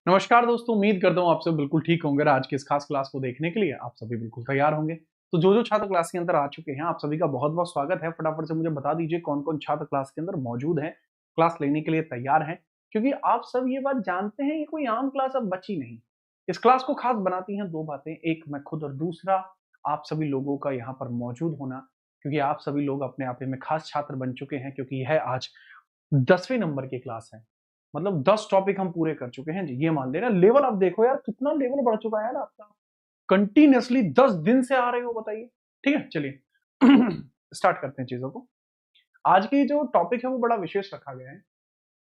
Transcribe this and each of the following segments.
नमस्कार दोस्तों, उम्मीद करता हूँ आप सब बिल्कुल ठीक होंगे। आज की इस खास क्लास को देखने के लिए आप सभी बिल्कुल तैयार होंगे। तो जो छात्र क्लास के अंदर आ चुके हैं, आप सभी का बहुत बहुत स्वागत है। फटाफट से मुझे बता दीजिए कौन कौन छात्र क्लास के अंदर मौजूद है, क्लास लेने के लिए तैयार हैं। क्योंकि आप सब ये बात जानते हैं, ये कोई आम क्लास अब बची नहीं। इस क्लास को खास बनाती हैं दो बातें, एक मैं खुद और दूसरा आप सभी लोगों का यहाँ पर मौजूद होना। क्योंकि आप सभी लोग अपने आप में खास छात्र बन चुके हैं, क्योंकि यह आज 10वें नंबर की क्लास है। मतलब 10 टॉपिक हम पूरे कर चुके हैं जी, ये मान लेना। लेवल आप देखो यार, कितना लेवल बढ़ चुका है यार आपका। कंटिन्यूअसली 10 दिन से आ रहे हो, बताइए। ठीक है, चलिए स्टार्ट करते हैं चीजों को। आज की जो टॉपिक है वो बड़ा विशेष रखा गया है।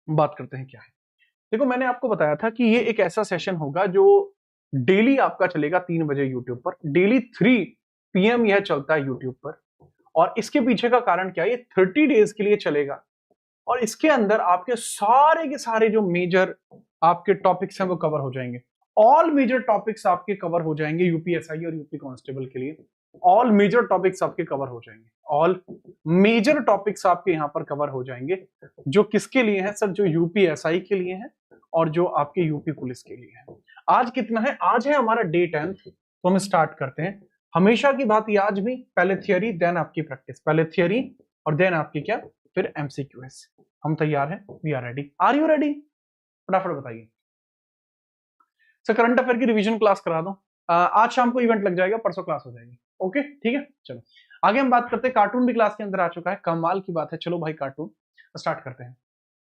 बात करते हैं क्या है। देखो, मैंने आपको बताया था कि ये एक ऐसा सेशन होगा जो डेली आपका चलेगा 3 बजे यूट्यूब पर। डेली 3 PM यह चलता है यूट्यूब पर। और इसके पीछे का कारण क्या है, ये 30 डेज के लिए चलेगा। और इसके अंदर आपके सारे के सारे जो मेजर आपके टॉपिक्स हैं वो कवर हो जाएंगे। ऑल मेजर टॉपिक्स आपके कवर हो जाएंगे यूपीएसआई और यूपी कांस्टेबल के लिए। ऑल मेजर टॉपिक्स आपके कवर हो जाएंगे। ऑल मेजर टॉपिक्स आपके यहाँ पर कवर हो जाएंगे, जो किसके लिए हैं सर? जो यूपीएसआई के लिए हैं और जो आपके यूपी पुलिस के लिए है। आज कितना है? आज है हमारा डे 10। तो हम स्टार्ट करते हैं। हमेशा की बात, आज भी पहले थियोरी देन आपकी प्रैक्टिस। पहले थियोरी और देन आपकी क्या, फिर एमसीक्यूएस। हम तैयार हैं, we are ready. Are you ready? फटाफट बताइए सर। करंट अफेयर की रिवीजन क्लास करा दो। आज शाम को इवेंट लग जाएगा, परसों क्लास हो जाएगी। ओके, ठीक है, चलो आगे हम बात करते हैं। कार्टून भी क्लास के अंदर आ चुका है, कमाल की बात है। चलो भाई, कार्टून स्टार्ट करते हैं।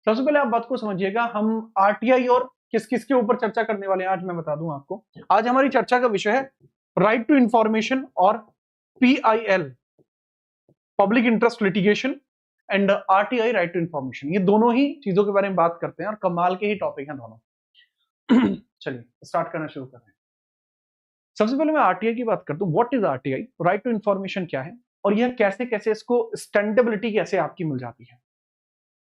सबसे पहले आप बात को समझिएगा, हम आरटीआई और किस किस के ऊपर चर्चा करने वाले हैं आज मैं बता दूं आपको। आज हमारी चर्चा का विषय है राइट टू इंफॉर्मेशन और PIL, public interest litigation, and RTI right to information. ये दोनों ही चीजों के बारे में बात करते हैं और कमाल के ही टॉपिक हैं दोनों। चलिए स्टार्ट करना शुरू करते हैं। सबसे पहले मैं आरटीआई की बात करता हूं। What is RTI? Right to information क्या है और यह कैसे कैसे इसको स्टैंडेबिलिटी कैसे आपकी मिल जाती है,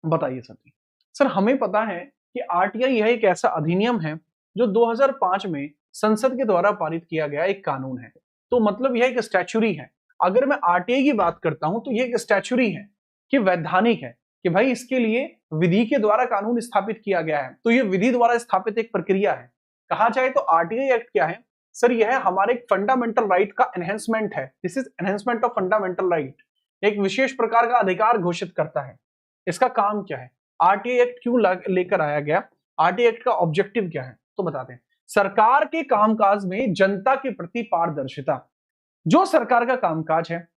बताइए सर जी। सर, हमें पता है कि आरटीआई यह एक ऐसा अधिनियम है जो 2005 में संसद के द्वारा पारित किया गया एक कानून है। तो मतलब यह एक स्टैच्यूरी है। अगर मैं आरटीआई की बात करता हूं तो यह एक स्टैच्यूरी है, कि वैधानिक है, कि भाई इसके लिए विधि के द्वारा कानून स्थापित किया गया है। तो यह विधि द्वारा स्थापित एक प्रक्रिया है। कहा जाए तो आरटीआई एक्ट क्या है सर? यह हमारे फंडामेंटल राइट का एनहेंसमेंट है। This is enhancement of fundamental right. एक विशेष प्रकार का अधिकार घोषित करता है। इसका काम क्या है? आरटीआई एक्ट क्यों लेकर आया गया? आरटीआई एक्ट का ऑब्जेक्टिव क्या है तो बताते हैं। सरकार के कामकाज में जनता के प्रति पारदर्शिता। जो सरकार का कामकाज है,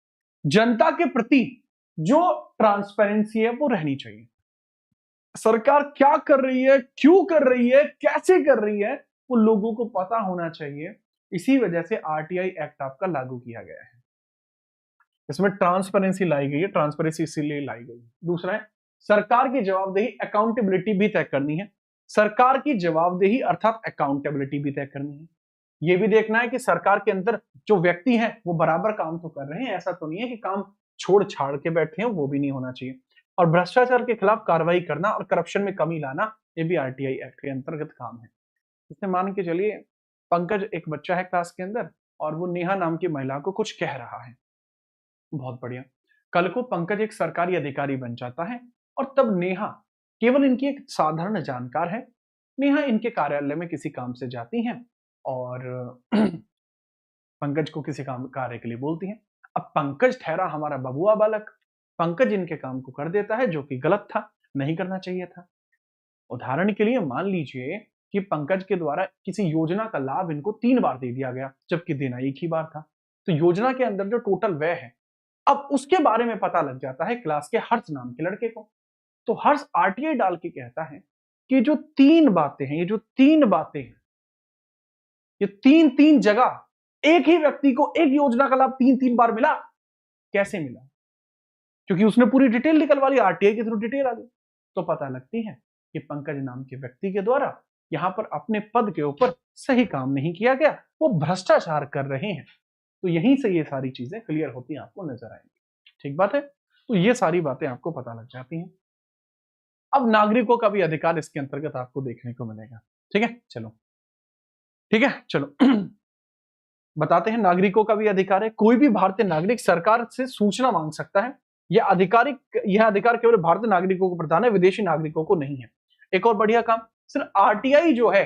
जनता के प्रति जो ट्रांसपेरेंसी है वो रहनी चाहिए। सरकार क्या कर रही है, क्यों कर रही है, कैसे कर रही है, वो लोगों को पता होना चाहिए। इसी वजह से आरटीआई एक्ट आपका लागू किया गया है। इसमें ट्रांसपेरेंसी लाई गई है। ट्रांसपेरेंसी इसीलिए लाई गई है। दूसरा है सरकार की जवाबदेही, अकाउंटेबिलिटी भी तय करनी है। सरकार की जवाबदेही अर्थात अकाउंटेबिलिटी भी तय करनी है। यह भी देखना है कि सरकार के अंदर जो व्यक्ति हैं वो बराबर काम तो कर रहे हैं। ऐसा तो नहीं है कि काम छोड़ छाड़ के बैठे हैं, वो भी नहीं होना चाहिए। और भ्रष्टाचार के खिलाफ कार्रवाई करना और करप्शन में कमी लाना, ये भी आरटीआई एक्ट के अंतर्गत काम है। इसमें मान के चलिए, पंकज एक बच्चा है क्लास के अंदर और वो नेहा नाम की महिला को कुछ कह रहा है। बहुत बढ़िया। कल को पंकज एक सरकारी अधिकारी बन जाता है और तब नेहा केवल इनकी एक साधारण जानकार है। नेहा इनके कार्यालय में किसी काम से जाती हैं और पंकज को किसी काम कार्य के लिए बोलती हैं। अब पंकज ठहरा हमारा बबुआ बालक। पंकज इनके काम को कर देता है, जो कि गलत था, नहीं करना चाहिए था। उदाहरण के लिए मान लीजिए कि पंकज के द्वारा किसी योजना का लाभ इनको 3 बार दे दिया गया, जबकि देना एक ही बार था। तो योजना के अंदर जो टोटल व्यय है, अब उसके बारे में पता लग जाता है क्लास के हर्ष नाम के लड़के को। तो हर्ष आरटीआई डाल के कहता है कि जो 3 बातें हैं, ये जो 3 बातें हैं, ये 3 जगह एक ही व्यक्ति को एक योजना का लाभ 3 बार मिला। कैसे मिला? क्योंकि उसने पूरी डिटेल निकलवा ली, आरटीआई के थ्रू डिटेल आ गई। तो पता लगती है कि पंकज नाम के व्यक्ति के द्वारा यहां पर अपने पद के ऊपर सही काम नहीं किया गया, वो भ्रष्टाचार कर रहे हैं। तो यहीं से ये सारी चीजें क्लियर होती हैं, आपको नजर आएंगी। ठीक बात है। तो ये सारी बातें आपको पता लग जाती हैं। अब नागरिकों का भी अधिकार इसके अंतर्गत आपको देखने को मिलेगा। ठीक है, चलो ठीक है, चलो बताते हैं। नागरिकों का भी अधिकार है। कोई भी भारतीय नागरिक सरकार से सूचना मांग सकता है। यह अधिकार केवल भारतीय नागरिकों को प्रदान है, विदेशी नागरिकों को नहीं है। एक और बढ़िया काम, सिर्फ आरटीआई जो है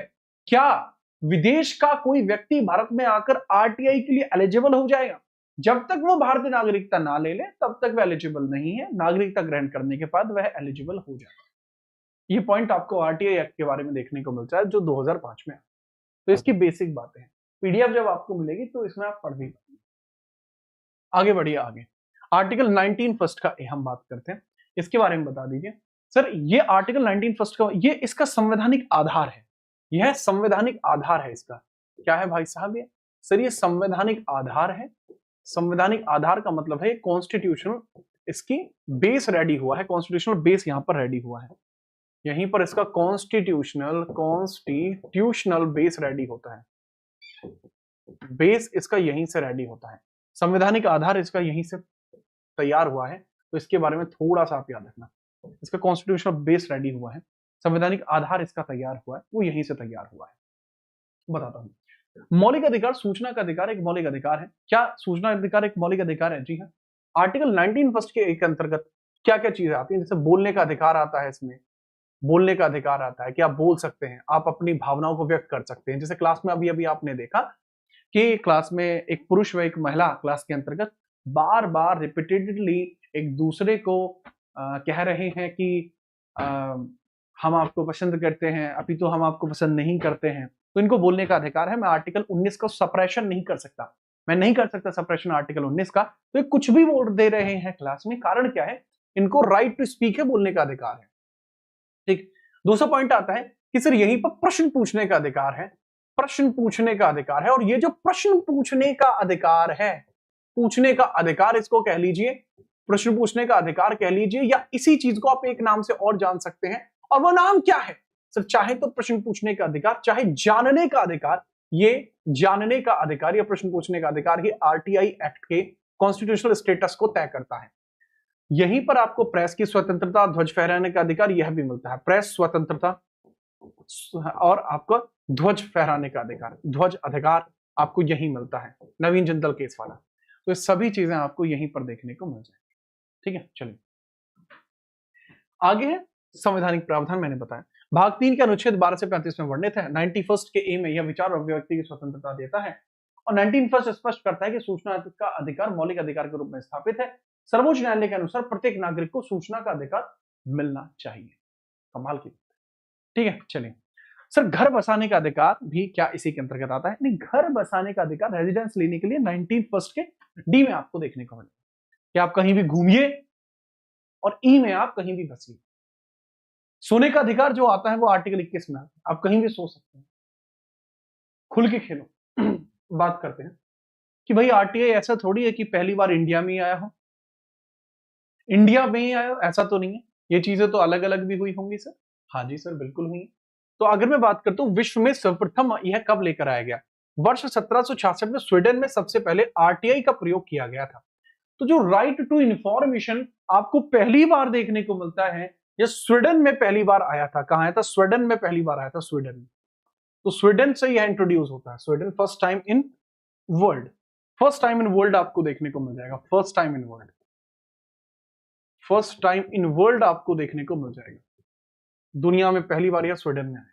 क्या विदेश का कोई व्यक्ति भारत में आकर आरटीआई के लिए एलिजिबल हो जाएगा? जब तक वो भारतीय नागरिकता ना ले ले तब तक वह एलिजिबल नहीं है, नागरिकता ग्रहण करने के बाद वह एलिजिबल हो जाएगा। ये पॉइंट आपको आरटीआई एक्ट के बारे में देखने को मिलता है जो 2005 में। तो इसकी बेसिक बातें हैं, पीडीएफ जब आपको मिलेगी तो इसमें आप पढ़ भी पाएंगे। आगे बढ़िए आगे, आर्टिकल 19 फर्स्ट का हम बात करते हैं, इसके बारे में बता दीजिए सर। ये आर्टिकल 19 फर्स्ट का ये इसका संवैधानिक आधार है, यह संवैधानिक आधार है इसका। क्या है भाई साहब ये? सर ये संवैधानिक आधार है। संवैधानिक आधार का मतलब है कॉन्स्टिट्यूशनल, इसकी बेस रेडी हुआ है, कॉन्स्टिट्यूशनल बेस यहां पर रेडी हुआ है, यहीं पर इसका कॉन्स्टिट्यूशनल बेस रेडी होता है, बेस इसका यहीं से रेडी होता है, संवैधानिक आधार इसका यहीं से तैयार हुआ है। तो इसके बारे में थोड़ा सा आप याद रखना, इसका कॉन्स्टिट्यूशनल बेस रेडी हुआ है, संवैधानिक आधार इसका तैयार हुआ है, वो यहीं से तैयार हुआ है। बताता हूं, मौलिक अधिकार, सूचना का अधिकार एक मौलिक अधिकार है। क्या सूचना अधिकार एक मौलिक अधिकार है? जी हाँ। आर्टिकल 19 फर्स्ट के एक अंतर्गत क्या क्या चीजें आती हैं? जैसे बोलने का अधिकार आता है, इसमें बोलने का अधिकार आता है कि आप बोल सकते हैं, आप अपनी भावनाओं को व्यक्त कर सकते हैं। जैसे क्लास में अभी अभी आपने देखा कि क्लास में एक पुरुष व एक महिला क्लास के अंतर्गत बार बार रिपीटेडली एक दूसरे को कह रहे हैं कि हम आपको पसंद करते हैं, अभी तो हम आपको पसंद नहीं करते हैं। तो इनको बोलने का अधिकार है। मैं आर्टिकल 19 का सप्रेशन नहीं कर सकता, मैं नहीं कर सकता सप्रेशन आर्टिकल 19 का। तो ये कुछ भी वोट दे रहे हैं क्लास में, कारण क्या है? इनको राइट टू स्पीक है, बोलने का अधिकार है। ठीक, दूसरा पॉइंट आता है कि सर यहीं पर प्रश्न पूछने का अधिकार है, प्रश्न पूछने का अधिकार है। और ये जो प्रश्न पूछने का अधिकार है, पूछने का अधिकार इसको कह लीजिए, प्रश्न पूछने का अधिकार कह लीजिए, या इसी चीज को आप एक नाम से और जान सकते हैं। और वो नाम क्या है सर? चाहे तो प्रश्न पूछने का अधिकार, चाहे जानने का अधिकार। ये जानने का अधिकार या प्रश्न पूछने का अधिकार ही आरटीआई एक्ट के कॉन्स्टिट्यूशनल स्टेटस को तय करता है। यहीं पर आपको प्रेस की स्वतंत्रता, ध्वज फहराने का अधिकार यह भी मिलता है, प्रेस स्वतंत्रता और आपको ध्वज फहराने का अधिकार, ध्वज अधिकार आपको यही मिलता है, नवीन जिंदल केस वाला। तो ये सभी चीजें आपको यहीं पर देखने को मिल जाएंगी। ठीक है, चलिए आगे है संवैधानिक प्रावधान। मैंने बताया भाग 3 के अनुच्छेद 12 से 35 में वर्णित है। 91 के ए में यह विचार और अभिव्यक्ति की स्वतंत्रता देता है और 19 स्पष्ट करता है कि सूचना का अधिकार मौलिक अधिकार के रूप में स्थापित है। सर्वोच्च न्यायालय के अनुसार प्रत्येक नागरिक को सूचना का अधिकार मिलना चाहिए। कमाल की, ठीक है। चलिए सर, घर बसाने का अधिकार भी क्या इसी के अंतर्गत आता है? नहीं, घर बसाने का अधिकार रेजिडेंस लेने के लिए 19 के डी में आपको देखने को मिलेगा कि आप कहीं भी घूमिए और ई में आप कहीं भी बसिए। सोने का अधिकार जो आता है वो आर्टिकल 21 में आता है, आप कहीं भी सो सकते हैं, खुल के खेलो। बात करते हैं कि भाई आरटीआई ऐसा थोड़ी है कि पहली बार इंडिया में ही आया हो, इंडिया में ही आया हो ऐसा तो नहीं है, ये चीजें तो अलग अलग भी हुई होंगी सर। हाँ जी सर, बिल्कुल हुई। तो अगर मैं बात करता हूं विश्व में सर्वप्रथम यह कब लेकर आया गया? वर्ष 1766 में स्वीडन में सबसे पहले आरटीआई का प्रयोग किया गया था। तो जो राइट टू इंफॉर्मेशन आपको पहली बार देखने को मिलता है, यह स्वीडन में पहली बार आया था। कहां आया था? स्वीडन में पहली बार आया था, स्वीडन में। तो स्वीडन से यह इंट्रोड्यूस होता है, Sweden first time in world, first time in world आपको देखने को मिल जाएगा, first time in world, first time in world आपको देखने को मिल जाएगा, दुनिया में पहली बार यह स्वीडन में आया।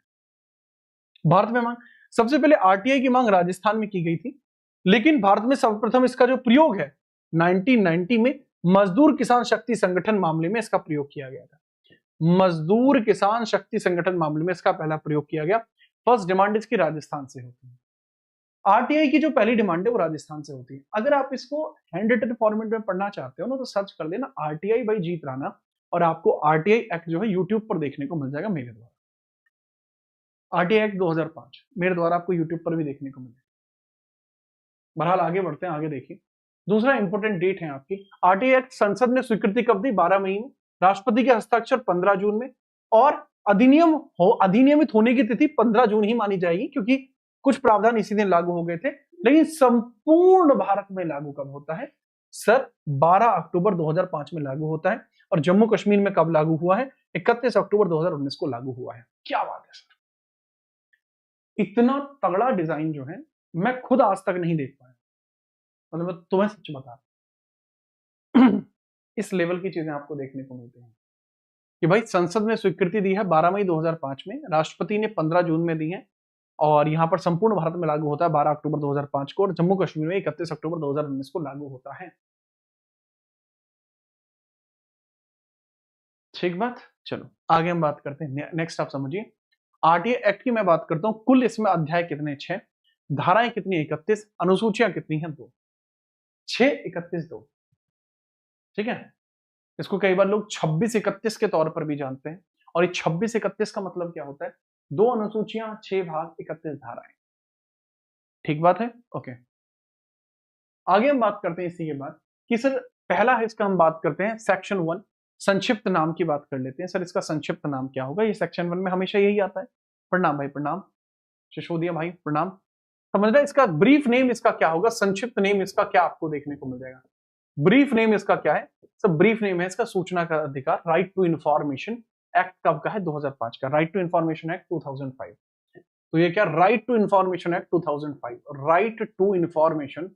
भारत में मांग, सबसे पहले आरटीआई की मांग राजस्थान में की गई थी, लेकिन भारत में सर्वप्रथम इसका जो प्रयोग है 1990 में मजदूर किसान शक्ति संगठन मामले में इसका प्रयोग किया गया था। मजदूर किसान शक्ति संगठन मामले में इसका पहला प्रयोग किया गया। फर्स्ट डिमांड इसकी राजस्थान से होती है। आरटीआई की जो पहली डिमांड है वो राजस्थान से होती है। अगर आप इसको हैंड रिटन फॉर्मेट में पढ़ना चाहते हो ना तो सर्च कर लेना आरटीआई बाई जीत राणा और आपको आरटीआई एक्ट जो है यूट्यूब पर देखने को मिल जाएगा मेरे द्वारा। आरटीआई एक्ट 2005 मेरे द्वारा आपको यूट्यूब पर भी देखने को मिलेगा। बहरहाल आगे बढ़ते हैं, आगे देखिए। दूसरा इंपॉर्टेंट डेट है आपकी, आरटीआई एक्ट संसद ने स्वीकृति कब दी? 12 मई में, राष्ट्रपति के हस्ताक्षर 15 जून में, और अधिनियमित होने की तिथि 15 जून ही मानी जाएगी क्योंकि कुछ प्रावधान इसी दिन लागू हो गए थे। लेकिन संपूर्ण भारत में लागू कब होता है सर? 12 अक्टूबर 2005 में लागू होता है। और जम्मू कश्मीर में कब लागू हुआ है? 31 अक्टूबर 2019 को लागू हुआ है। क्या बात है सर, इतना तगड़ा डिजाइन जो है मैं खुद आज तक नहीं देख पाया, मतलब मैं तुम्हें सच बता इस लेवल की चीजें आपको देखने को मिलती हैं कि भाई संसद ने स्वीकृति दी है 12 मई 2005 में, राष्ट्रपति ने 15 जून में दी है, और यहाँ पर संपूर्ण भारत में लागू होता है 12 अक्टूबर 2005 को, और जम्मू कश्मीर में 31 अक्टूबर 2019 को लागू होता है। ठीक बात। चलो आगे हम बात करते हैं। नेक्स्ट आप समझिए, आरटीआई एक्ट की मैं बात करता हूं। कुल इसमें अध्याय कितने? 6। धाराएं कितनी? 31। अनुसूचियां कितनी हैं? 2। 6, 31, 2। ठीक है। इसको कई बार लोग 26-31 के तौर पर भी जानते हैं। और ये 26-31 का मतलब क्या होता है? 2 अनुसूचियां, 6 भाग, 31 धाराएं। ठीक बात है। ओके, आगे हम बात करते हैं इसी के बाद कि सर पहला है इसका, हम बात करते हैं सेक्शन 1, संक्षिप्त नाम की बात कर लेते हैं। सर इसका संक्षिप्त नाम क्या होगा? ये सेक्शन 1 में हमेशा यही आता है। प्रणाम भाई, प्रणाम। सिसोदिया भाई प्रणाम। समझ रहे हैं इसका ब्रीफ नेम इसका क्या होगा? संक्षिप्त नेम इसका क्या आपको देखने को मिल जाएगा? ब्रीफ नेम इसका क्या है? सब ब्रीफ नेम है इसका सूचना का अधिकार, राइट टू इंफॉर्मेशन एक्ट कब का है? 2005 का। Right to information act 2005। तो ये क्या? Right to information act 2005। Right to information,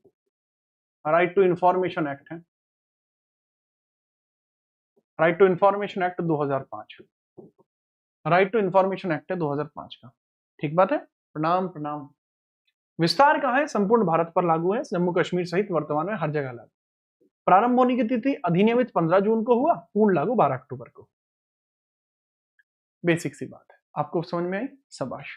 right to information act है। Right to information act 2005। Right to information act है 2005 का। ठीक बात है। प्रणाम प्रणाम। विस्तार कहां है? संपूर्ण भारत पर लागू है, जम्मू कश्मीर सहित वर्तमान में हर जगह लागू। प्रारंभ होने की तिथि अधिनियमित 15 जून को हुआ, पूर्ण लागू 12 अक्टूबर को। बेसिक सी बात है, आपको समझ में आई? शाबाश।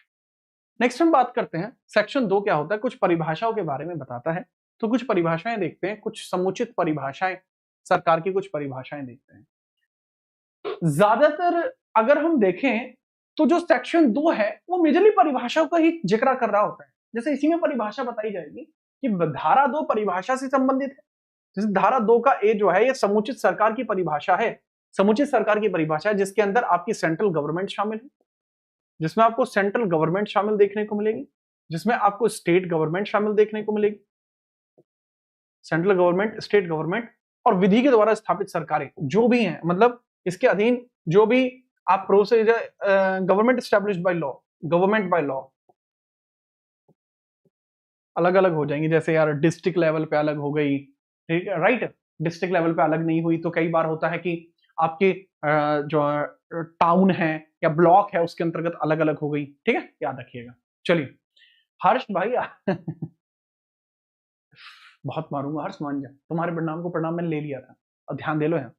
नेक्स्ट हम बात करते हैं सेक्शन 2 क्या होता है, कुछ परिभाषाओं के बारे में बताता है। तो कुछ परिभाषाएं देखते हैं, कुछ समुचित परिभाषाएं, सरकार की कुछ परिभाषाएं देखते हैं। ज्यादातर अगर हम देखें तो जो सेक्शन 2 है वो मेजरली परिभाषाओं का ही जिक्र कर रहा होता है। जैसे इसी में परिभाषा बताई जाएगी कि धारा 2 परिभाषा से संबंधित है। जैसे धारा 2 का ए जो है ये समुचित सरकार की परिभाषा है। समुचित सरकार की परिभाषा है जिसके अंदर आपकी सेंट्रल गवर्नमेंट शामिल है, जिसमें आपको सेंट्रल गवर्नमेंट शामिल देखने को मिलेगी, जिसमें आपको स्टेट गवर्नमेंट शामिल देखने को मिलेगी। सेंट्रल गवर्नमेंट, स्टेट गवर्नमेंट और विधि के द्वारा स्थापित सरकारें जो भी हैं, मतलब इसके अधीन जो भी आप procedure, government established by law, government by law अलग अलग हो जाएंगी। जैसे यार डिस्ट्रिक्ट लेवल पे अलग हो गई, ठीक है, राइट। डिस्ट्रिक्ट लेवल पे अलग नहीं हुई तो कई बार होता है कि आपके जो टाउन है या ब्लॉक है उसके अंतर्गत अलग अलग हो गई। ठीक है, याद रखिएगा। चलिए हर्ष भाई बहुत मारूंगा हर्ष, मान जा। तुम्हारे परिणाम को परिणाम मैंने ले लिया था, और ध्यान दे लो यहाँ।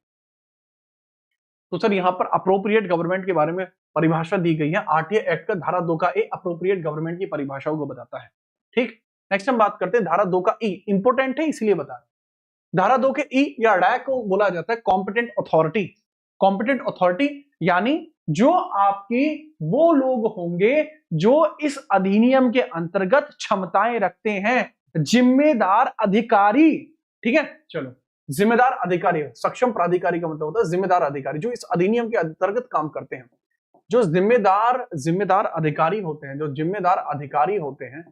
तो सर यहाँ पर अप्रोप्रिएट गवर्नमेंट के बारे में परिभाषा दी गई है। आरटीआई एक्ट का धारा 2 का ए अप्रोप्रिएट गवर्नमेंट की परिभाषाओं को बताता है। ठीक, नेक्स्ट हम बात करते हैं धारा 2 का ई। इंपोर्टेंट है इसलिए बता रहे। धारा 2 के ई या डै को बोला जाता है कॉम्पिटेंट अथॉरिटी। कॉम्पिटेंट अथॉरिटी यानी जो आपकी वो लोग होंगे जो इस अधिनियम के अंतर्गत क्षमताएं रखते हैं, जिम्मेदार अधिकारी। ठीक है, चलो जिम्मेदार अधिकारी, सक्षम प्राधिकारी का मतलब होता है जिम्मेदार अधिकारी, जो इस अधिनियम के अंतर्गत काम करते हैं। जो जिम्मेदार अधिकारी होते हैं, जो जिम्मेदार अधिकारी होते हैं,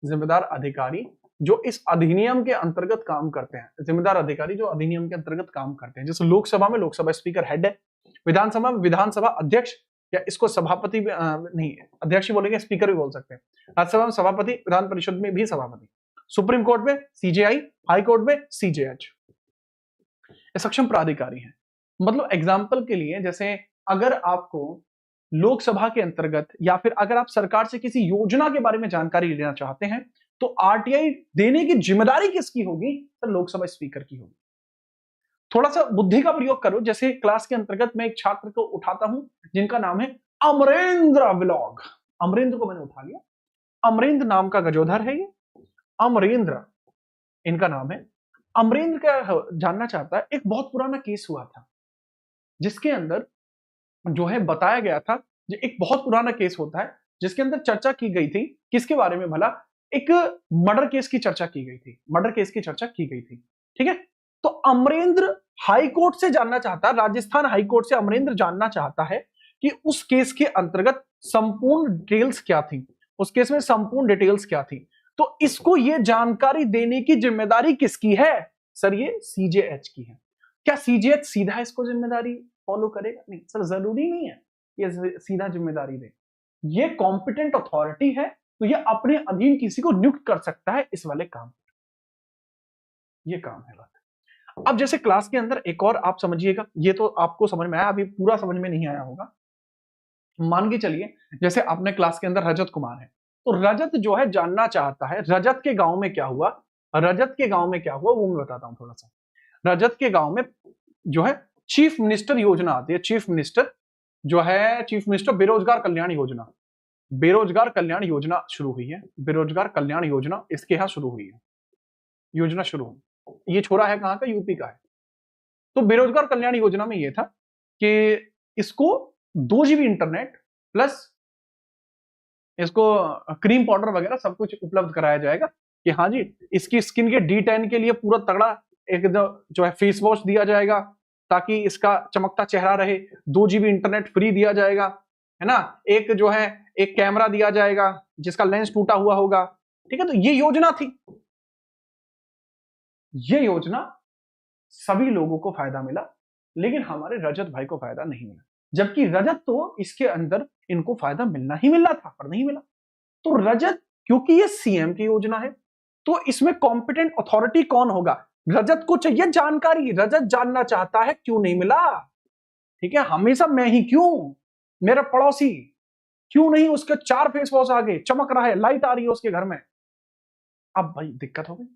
जिम्मेदार अधिकारी जो इस अधिनियम के अंतर्गत काम करते हैं, जिम्मेदार अधिकारी जो अधिनियम के अंतर्गत काम करते हैं। जैसे लोकसभा में लोकसभा स्पीकर हेड है, विधानसभा में विधानसभा अध्यक्ष, या इसको सभापति नहीं, अध्यक्ष ही बोलेंगे, स्पीकर भी बोल सकते हैं। राज्यसभा में सभापति, विधान परिषद में भी सभापति, सुप्रीम कोर्ट में सीजेआई, हाई कोर्ट में सीजेएच। सक्षम प्राधिकारी है। मतलब एग्जाम्पल के लिए, जैसे अगर आपको लोकसभा के अंतर्गत या फिर अगर आप सरकार से किसी योजना के बारे में जानकारी लेना चाहते हैं तो आरटीआई देने की जिम्मेदारी किसकी होगी? तो लोकसभा स्पीकर की होगी। थोड़ा सा बुद्धि का प्रयोग करो। जैसे क्लास के अंतर्गत मैं एक छात्र को उठाता हूं जिनका नाम है अमरेंद्र व्लॉग। अमरेंद्र को मैंने उठा लिया, अमरेंद्र नाम का गजोधर है ये, अमरेंद्र इनका नाम है। अमरेंद्र का जानना चाहता है, एक बहुत पुराना केस हुआ था जिसके अंदर जो है बताया गया था, एक बहुत पुराना केस होता है जिसके अंदर चर्चा की गई थी, किसके बारे में भला? एक मर्डर केस की चर्चा की गई थी, मर्डर केस की चर्चा की गई थी। ठीक है, तो अमरेंद्र हाई कोर्ट से जानना चाहता है, राजस्थान हाई कोर्ट से अमरेंद्र जानना चाहता है कि उस केस के अंतर्गत संपूर्ण डिटेल्स क्या थी, उस केस में संपूर्ण डिटेल्स क्या थी। तो इसको ये जानकारी देने की जिम्मेदारी किसकी है? सर ये सीजेएच की है। क्या सीजेएच सीधा इसको जिम्मेदारी फॉलो करेगा? नहीं सर, जरूरी नहीं है ये सीधा जिम्मेदारी दे। ये कॉम्पिटेंट अथॉरिटी है तो ये अपने अधीन किसी को नियुक्त कर सकता है इस वाले काम। ये काम है बात। अब जैसे क्लास के अंदर एक और आप समझिएगा, ये तो आपको समझ में आया, अभी पूरा समझ में नहीं आया होगा। मान के चलिए जैसे आपने क्लास के अंदर रजत कुमार है, तो रजत जो है जानना चाहता है रजत के गांव में क्या हुआ, रजत के गांव में क्या हुआ वो मैं बताता हूं थोड़ा सा। रजत के गांव में जो है चीफ मिनिस्टर योजना आती है, चीफ मिनिस्टर जो है, चीफ मिनिस्टर बेरोजगार कल्याण योजना, बेरोजगार कल्याण योजना शुरू हुई है, बेरोजगार कल्याण योजना इसके यहां शुरू हुई है, योजना शुरू हुई। ये छोरा है कहां का, यूपी का है। तो बेरोजगार कल्याण योजना में यह था कि इसको 2 GB इंटरनेट प्लस इसको क्रीम पाउडर वगैरह सब कुछ उपलब्ध कराया जाएगा कि हाँ जी, इसकी स्किन के D10 के लिए पूरा तगड़ा एक जो है फेस वॉश दिया जाएगा ताकि इसका चमकता चेहरा रहे, 2 GB इंटरनेट फ्री दिया जाएगा, है ना, एक जो है एक कैमरा दिया जाएगा जिसका लेंस टूटा हुआ होगा, ठीक है। तो ये योजना थी, ये योजना सभी लोगों को फायदा मिला, लेकिन हमारे रजत भाई को फायदा नहीं मिला, जबकि रजत तो इसके अंदर इनको फायदा मिलना ही मिलना था पर नहीं मिला। तो रजत, क्योंकि ये सीएम की योजना है तो इसमें कॉम्पिटेंट अथॉरिटी कौन होगा, रजत को चाहिए जानकारी, रजत जानना चाहता है क्यों नहीं मिला, ठीक है। हमेशा मैं ही क्यों, मेरा पड़ोसी क्यों नहीं, उसके 4 फेस वॉश आ गए, चमक रहा है, लाइट आ रही है उसके घर में, अब भाई दिक्कत हो गई,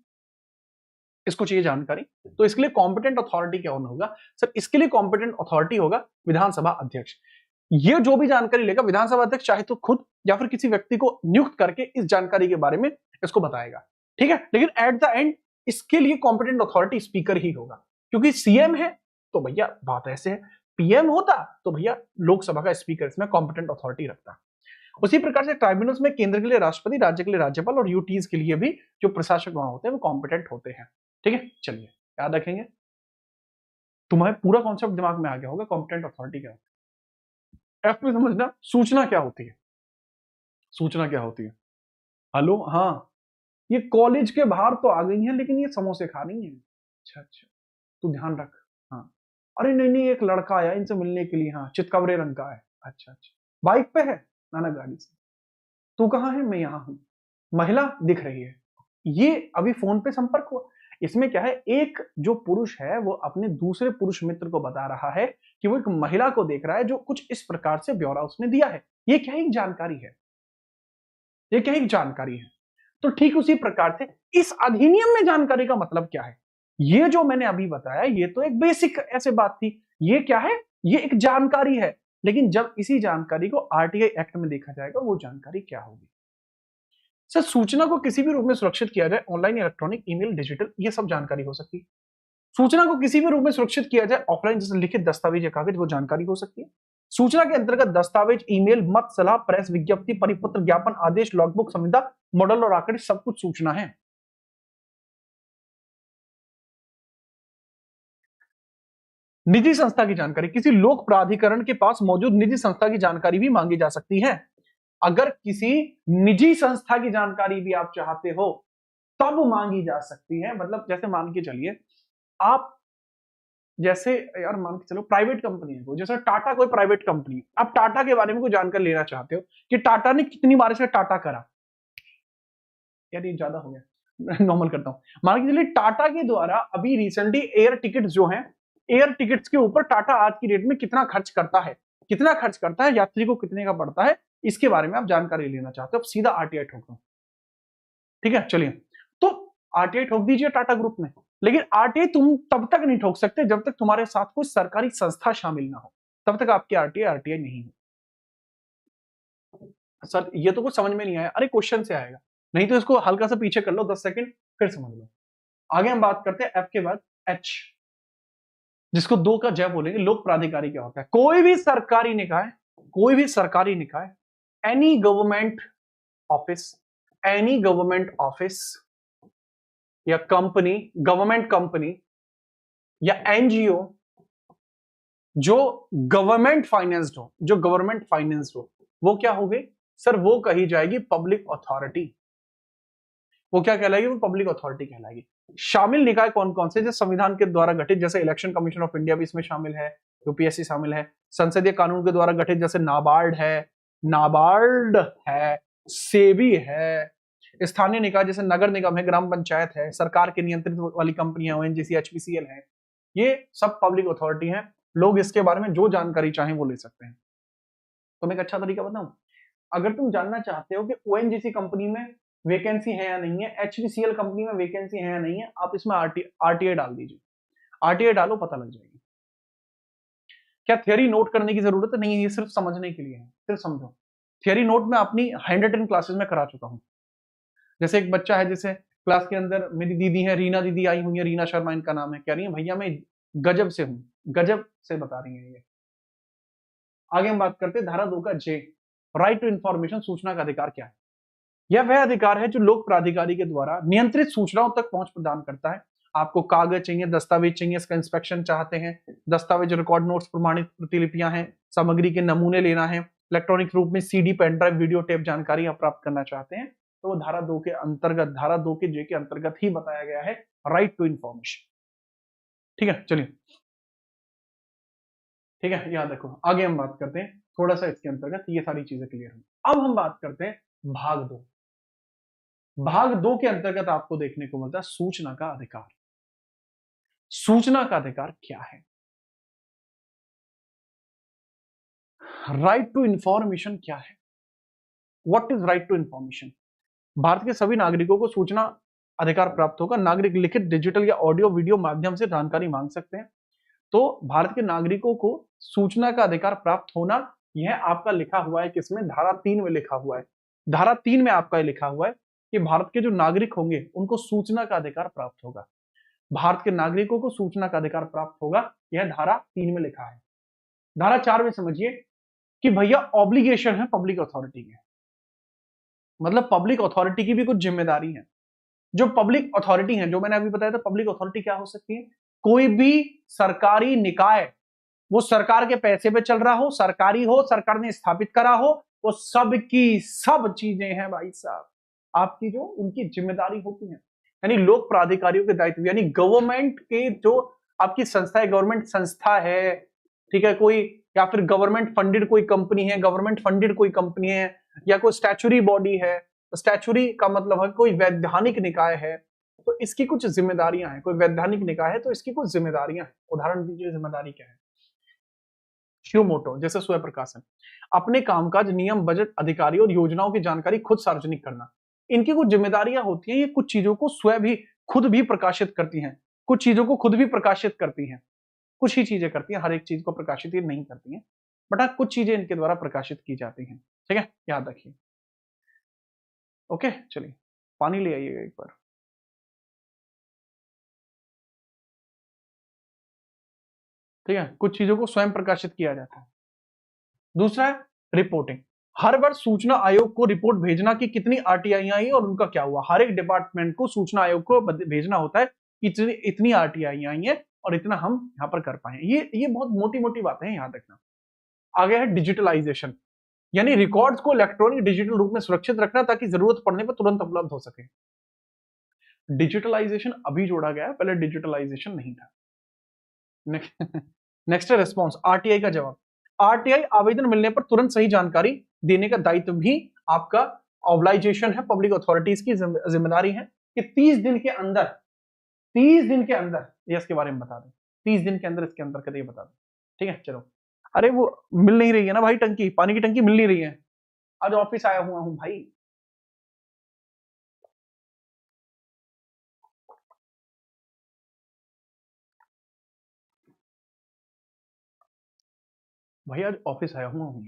इसको चाहिए जानकारी। तो इसके लिए कॉम्पिटेंट अथॉरिटी कौन होगा सर, इसके लिए कॉम्पिटेंट अथॉरिटी होगा विधानसभा अध्यक्ष। ये जो भी जानकारी लेगा विधानसभा अध्यक्ष चाहे तो खुद या फिर किसी व्यक्ति को नियुक्त करके इस जानकारी के बारे में इसको बताएगा, ठीक है। लेकिन एट द एंड इसके लिए कॉम्पिटेंट अथॉरिटी स्पीकर ही होगा, क्योंकि सीएम है तो भैया बात ऐसे है, पीएम होता तो भैया लोकसभा का स्पीकर इसमें कॉम्पिटेंट अथॉरिटी रखता। उसी प्रकार से ट्राइब्यूनल्स में केंद्र के लिए राष्ट्रपति, राज्य के लिए राज्यपाल और यूटीज के लिए भी जो प्रशासक वहां होते हैं वो कॉम्पिटेंट होते हैं, ठीक है। चलिए याद रखेंगे, तुम्हारे पूरा कॉन्सेप्ट दिमाग में आ गया होगा कॉम्पिटेंट अथॉरिटी क्या होती है। एफ में समझना सूचना क्या होती है, सूचना क्या होती है। हेलो, हाँ ये कॉलेज के बाहर तो आ गई है लेकिन ये समोसे खा रही है, अच्छा अच्छा तू ध्यान रख, हाँ अरे नहीं नहीं एक लड़का आया इनसे मिलने के लिए, हाँ चितकबरे रंग का है, अच्छा अच्छा बाइक पे है ना ना गाड़ी से, तू कहाँ है, मैं यहाँ हूं, महिला दिख रही है, ये अभी फोन पे संपर्क हुआ। इसमें क्या है, एक जो पुरुष है वो अपने दूसरे पुरुष मित्र को बता रहा है कि वो एक महिला को देख रहा है, जो कुछ इस प्रकार से ब्यौरा उसने दिया है। ये क्या एक जानकारी है, ये क्या एक जानकारी है। तो ठीक उसी प्रकार से इस अधिनियम में जानकारी का मतलब क्या है, ये जो मैंने अभी बताया ये तो एक बेसिक ऐसे बात थी, ये क्या है, ये एक जानकारी है। लेकिन जब इसी जानकारी को आरटीआई एक्ट में देखा जाएगा वो जानकारी क्या होगी। सर सूचना को किसी भी रूप में सुरक्षित किया जाए, ऑनलाइन, इलेक्ट्रॉनिक, ईमेल, डिजिटल, ये सब जानकारी हो सकती है। सूचना को किसी भी रूप में सुरक्षित किया जाए, ऑफलाइन जैसे लिखित दस्तावेज या कागज, वो जानकारी हो सकती है। सूचना के अंतर्गत दस्तावेज, ईमेल, मत, सलाह, प्रेस विज्ञप्ति, परिपत्र, ज्ञापन, आदेश, लॉगबुक, संविदा, मॉडल और आंकड़े सब कुछ सूचना है। निजी संस्था की जानकारी, किसी लोक प्राधिकरण के पास मौजूद निजी संस्था की जानकारी भी मांगी जा सकती है। अगर किसी निजी संस्था की जानकारी भी आप चाहते हो तब मांगी जा सकती है। मतलब जैसे मान के चलिए आप, जैसे यार मान के चलो प्राइवेट कंपनी है कोई, जैसे टाटा कोई प्राइवेट कंपनी, आप टाटा के बारे में कोई जानकारी लेना चाहते हो कि टाटा ने कितनी बार से टाटा करा, यार ये ज्यादा हो गया नॉर्मल करता हूं। मान के चलिए टाटा के द्वारा अभी रिसेंटली एयर टिकट्स जो हैं, एयर टिकट्स के ऊपर टाटा आज की डेट में कितना खर्च करता है, कितना खर्च करता है, यात्री को कितने का पड़ता है, इसके बारे में आप जानकारी लेना चाहते हो, अब सीधा आरटीआई ठोक दो, ठीक है। चलिए तो आरटीआई ठोक दीजिए टाटा ग्रुप में, लेकिन आरटीआई तुम तब तक नहीं ठोक सकते जब तक तुम्हारे साथ कोई सरकारी संस्था शामिल ना हो, तब तक आपकी आरटीआई आरटीआई नहीं है। सर ये तो कुछ समझ में नहीं आया, अरे क्वेश्चन से आएगा, नहीं तो इसको हल्का सा पीछे कर लो 10 सेकंड फिर समझ लो। आगे हम बात करते हैं एफ के बाद एच, जिसको 2 का जय बोलेंगे। लोक प्राधिकारी क्या होता है, कोई भी सरकारी निकाय, कोई भी सरकारी निकाय, any government office, any government office या कंपनी, गवर्नमेंट कंपनी या एनजीओ जो गवर्नमेंट फाइनेंस्ड हो, जो गवर्नमेंट फाइनेंस्ड हो, वो क्या हो गई सर, वो कही जाएगी पब्लिक अथॉरिटी। वो क्या कहलाएगी, वो पब्लिक अथॉरिटी कहलाएगी। शामिल निकाय कौन कौन से, जो संविधान के द्वारा गठित, जैसे इलेक्शन कमीशन ऑफ इंडिया भी इसमें शामिल है, यूपीएससी शामिल है। संसदीय कानून के द्वारा गठित जैसे नाबार्ड है, नाबार्ड है, सेबी है। स्थानीय निकाय जैसे नगर निगम है, ग्राम पंचायत है, सरकार के नियंत्रित वाली कंपनियां, ओएनजीसी, एचपीसीएल है, ये सब पब्लिक अथॉरिटी हैं। लोग इसके बारे में जो जानकारी चाहें वो ले सकते हैं। तो मैं एक अच्छा तरीका बताऊं, अगर तुम जानना चाहते हो कि ओएनजीसी कंपनी में वैकेंसी है या नहीं है, एचपीसीएल कंपनी में वैकेंसी है या नहीं है, आप इसमें आरटीआई डाल दीजिए, आरटीआई डालो, पता लग जाएगी। क्या थियरी नोट करने की जरूरत नहीं है, ये सिर्फ समझने के लिए है, सिर्फ समझो। थियरी नोट मैं अपनी 110 क्लासेस में करा चुका हूं। जैसे एक बच्चा है, जैसे क्लास के अंदर मेरी दीदी है, रीना दीदी आई हुई है, रीना शर्मा इनका नाम है, कह रही है भैया मैं गजब से हूं, गजब से बता रही है ये। आगे हम बात करते हैं धारा 2 का जे, राइट टू इंफॉर्मेशन, सूचना का अधिकार क्या है। यह वह अधिकार है जो लोक प्राधिकारी के द्वारा नियंत्रित सूचनाओं तक पहुंच प्रदान करता है। आपको कागज चाहिए, दस्तावेज चाहिए, इसका इंस्पेक्शन चाहते हैं, दस्तावेज, रिकॉर्ड नोट्स, प्रमाणित प्रतिलिपियां हैं, सामग्री के नमूने लेना है, इलेक्ट्रॉनिक रूप में CD, pen drive, video tape जानकारी आप प्राप्त करना चाहते हैं, तो वो धारा 2 के अंतर्गत, धारा 2 के जे के अंतर्गत ही बताया गया है राइट टू इंफॉर्मेशन। ठीक है, चलिए, ठीक है, याद रखो। आगे हम बात करते हैं थोड़ा सा इसके अंतर्गत, ये सारी चीजें क्लियर हुई। अब हम बात करते हैं भाग 2। भाग 2 के अंतर्गत आपको देखने को मिलता है सूचना का अधिकार। सूचना का अधिकार क्या है? राइट टू इंफॉर्मेशन क्या है? What is right to information? Bharat के सभी नागरिकों को सूचना अधिकार प्राप्त होगा। नागरिक लिखित, डिजिटल या ऑडियो वीडियो माध्यम से जानकारी मांग सकते हैं। तो भारत के नागरिकों को सूचना का अधिकार प्राप्त होना, यह आपका लिखा हुआ है किसमें? धारा 3 में लिखा हुआ है। धारा 3 में आपका लिखा हुआ है कि भारत के जो नागरिक होंगे उनको सूचना का अधिकार प्राप्त होगा। भारत के नागरिकों को सूचना का अधिकार प्राप्त होगा, यह धारा 3 में लिखा है। धारा 4 में समझिए कि भैया ऑब्लिगेशन है पब्लिक अथॉरिटी के, मतलब पब्लिक अथॉरिटी की भी कुछ जिम्मेदारी है। जो पब्लिक अथॉरिटी है, जो मैंने अभी बताया था, पब्लिक अथॉरिटी क्या हो सकती है? कोई भी सरकारी निकाय, वो सरकार के पैसे पे चल रहा हो, सरकारी हो, सरकार ने स्थापित करा हो, वो सब की सब चीजें हैं भाई साहब आपकी, जो उनकी जिम्मेदारी होती है। यानी लोक प्राधिकारियों के दायित्व, यानी गवर्नमेंट के जो आपकी संस्था है, गवर्नमेंट संस्था है, ठीक है, कोई, या फिर गवर्नमेंट फंडेड कोई कंपनी है, गवर्नमेंट फंडेड कोई कंपनी है, या कोई स्टैचुरी बॉडी है। स्टैचुरी का मतलब है कोई वैधानिक निकाय है, तो इसकी कुछ जिम्मेदारियां हैं। कोई वैधानिक निकाय है तो इसकी कुछ जिम्मेदारियां हैं। उदाहरण दीजिए, जिम्मेदारी क्या है? श्यू मोटो, जैसे स्वयं प्रकाशन, अपने कामकाज, नियम, बजट, अधिकारी और योजनाओं की जानकारी खुद सार्वजनिक करना, इनकी कुछ जिम्मेदारियां होती हैं। ये कुछ चीजों को स्वयं भी खुद भी प्रकाशित करती हैं, कुछ चीजों को खुद भी प्रकाशित करती हैं, कुछ ही चीजें करती हैं, हर एक चीज को प्रकाशित ये नहीं करती हैं, बट हाँ कुछ चीजें इनके द्वारा प्रकाशित की जाती हैं। ठीक है, याद रखिए। ओके, चलिए पानी ले आइएगा एक बार। ठीक है, कुछ चीजों को स्वयं प्रकाशित किया जाता है। दूसरा है रिपोर्टिंग। हर वर्ष सूचना आयोग को रिपोर्ट भेजना कि कितनी आरटीआई आई और उनका क्या हुआ। हर एक डिपार्टमेंट को सूचना आयोग को भेजना होता है कि इतनी आरटीआई आई है और इतना हम यहाँ पर कर पाए। ये बहुत मोटी मोटी बातें हैं, याद रखना। आगे है डिजिटलाइजेशन, यानी रिकॉर्ड्स को इलेक्ट्रॉनिक डिजिटल रूप में सुरक्षित रखना ताकि जरूरत पड़ने पर तुरंत उपलब्ध हो सके। डिजिटलाइजेशन अभी जोड़ा गया है, पहले डिजिटलाइजेशन नहीं था। नेक्स्ट है रिस्पॉन्स, आरटीआई का जवाब। आरटीआई आवेदन मिलने पर तुरंत सही जानकारी देने का दायित्व भी आपका ऑब्लाइजेशन है, पब्लिक अथॉरिटीज की जिम्मेदारी है कि 30 दिन के अंदर, 30 दिन के अंदर ये इसके बारे में बता दें, 30 दिन के अंदर इसके अंदर ये बता दें। ठीक है, चलो। अरे वो मिल नहीं रही है ना भाई, टंकी, पानी की टंकी मिल नहीं रही है। आज ऑफिस आया हुआ हूं भाई। भाई आज ऑफिस आया हुआ हूं।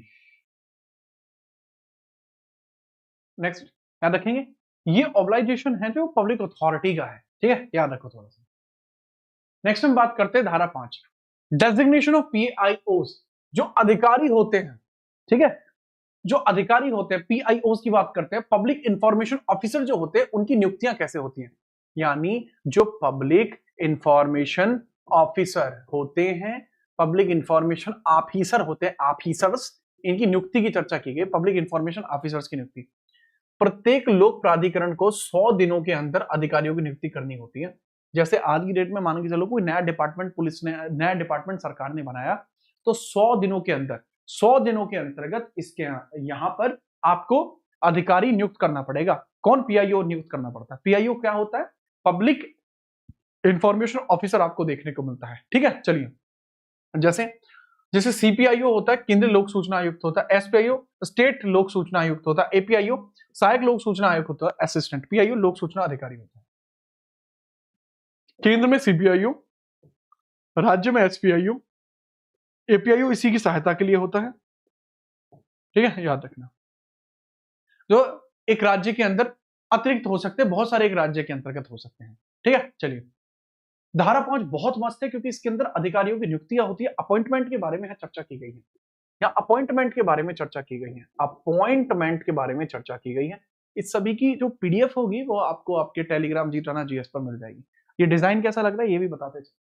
नेक्स्ट याद रखेंगे, ये ऑब्लाइजेशन है जो पब्लिक अथॉरिटी का है। ठीक है, याद रखो थोड़ा सा। नेक्स्ट हम बात करते हैं धारा 5, डेजिग्नेशन ऑफ पीआईओज, जो अधिकारी होते हैं। ठीक है, जो अधिकारी होते हैं, पीआईओज की बात करते हैं, पब्लिक इंफॉर्मेशन ऑफिसर जो होते हैं, उनकी नियुक्तियां कैसे होती हैं? यानी जो पब्लिक इंफॉर्मेशन ऑफिसर होते हैं, पब्लिक इंफॉर्मेशन ऑफिसर होते हैं, ऑफिसर्स, इनकी नियुक्ति की चर्चा की गई। पब्लिक इंफॉर्मेशन ऑफिसर्स की नियुक्ति, प्रत्येक लोक प्राधिकरण को 100 दिनों के अंदर अधिकारियों की नियुक्ति करनी होती है। जैसे आज की डेट में मान के चलो कोई नया डिपार्टमेंट पुलिस ने, नया डिपार्टमेंट सरकार ने बनाया, तो 100 दिनों के अंदर, 100 दिनों के अंतर्गत इसके यहां पर आपको अधिकारी नियुक्त करना पड़ेगा। कौन? पीआईओ नियुक्त करना पड़ता है। पीआईओ क्या होता है? पब्लिक इंफॉर्मेशन ऑफिसर आपको देखने को मिलता है। ठीक है, चलिए, जैसे जैसे सीपीआईओ होता है, केंद्रीय लोक सूचना आयुक्त होता है, एसपीआईओ स्टेट लोक सूचना आयुक्त होता है, एपीआईओ सहायक लोक सूचना आयुक्त होता है, असिस्टेंट पीआईओ लोक सूचना अधिकारी होता है। केंद्र में सीपीआईओ, राज्य में एसपीआईओ, एपीआईओ इसी की सहायता के लिए होता है। ठीक है, याद रखना। जो एक राज्य के अंदर अतिरिक्त हो सकते हैं, बहुत सारे एक राज्य के अंतर्गत हो सकते हैं। ठीक है, चलिए धारा 5 बहुत मस्त है क्योंकि इसके अंदर अधिकारियों की नियुक्तियां होती है, अपॉइंटमेंट के बारे में चर्चा की गई है, या अपॉइंटमेंट के बारे में चर्चा की गई है, अपॉइंटमेंट के बारे में चर्चा की गई है। इस सभी की जो पीडीएफ होगी वो आपको आपके टेलीग्राम जीत राणा जीएस पर मिल जाएगी। ये डिजाइन कैसा लग रहा है ये भी बताते चलिए।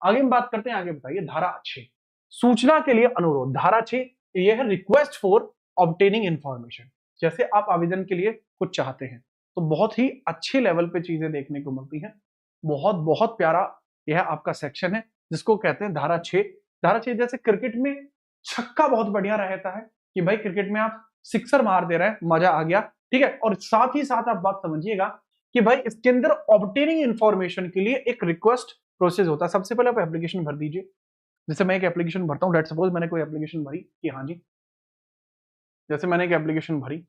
आगे हम बात करते हैं, आगे बताइए धारा 6 सूचना के लिए अनुरोध। धारा 6 ये है रिक्वेस्ट फॉर ऑब्टेनिंग इंफॉर्मेशन। जैसे आप आवेदन के लिए कुछ चाहते हैं तो बहुत ही अच्छे लेवल पे चीजें देखने को मिलती हैं। बहुत बहुत प्यारा यह आपका सेक्शन है जिसको कहते हैं धारा 6। धारा 6 जैसे क्रिकेट में छक्का बहुत बढ़िया रहता है कि भाई क्रिकेट में आप सिक्सर मार दे रहे हैं, मजा आ गया। ठीक है, और साथ ही साथ आप बात समझिएगा कि भाई इसके अंदर ऑब्टेनिंग इंफॉर्मेशन के लिए एक रिक्वेस्ट प्रोसेस होता है। सबसे पहले आप एप्लीकेशन भर दीजिए। जैसे मैं एक एप्लीकेशन भरता हूँ, लेट्स सपोज मैंने कोई एप्लीकेशन भरी कि हाँ जी, जैसे मैंने एक एप्लीकेशन भरी,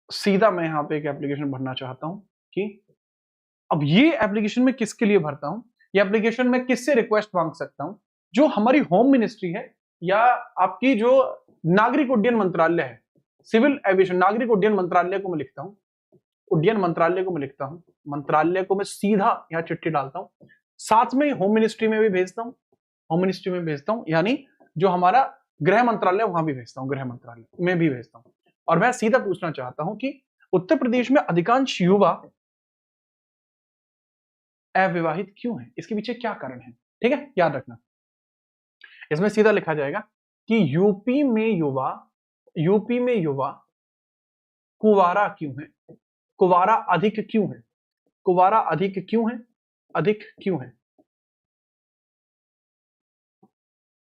सीधा मैं यहाँ पे एक एप्लीकेशन भरना चाहता हूँ कि अब ये एप्लीकेशन में किसके लिए भरता हूँ, ये एप्लीकेशन में किससे रिक्वेस्ट मांग सकता हूँ। जो हमारी होम मिनिस्ट्री है या आपकी जो नागरिक उड्डयन मंत्रालय है, सिविल एविएशन नागरिक उड्डयन मंत्रालय को मैं लिखता हूँ, उड्डयन मंत्रालय को मैं लिखता हूँ, मंत्रालय को मैं सीधा यहाँ चिट्ठी डालता हूँ, साथ में होम मिनिस्ट्री में भी भेजता हूँ, होम मिनिस्ट्री में भेजता हूँ, यानी जो हमारा गृह मंत्रालय वहां भी भेजता हूँ, गृह मंत्रालय में भी भेजता हूँ। और मैं सीधा पूछना चाहता हूं कि उत्तर प्रदेश में अधिकांश युवा अविवाहित क्यों हैं, इसके पीछे क्या कारण है। ठीक है, याद रखना। इसमें सीधा लिखा जाएगा कि यूपी में युवा कुवारा क्यों है, कुवारा अधिक क्यों है, कुवारा अधिक क्यों है, अधिक क्यों है।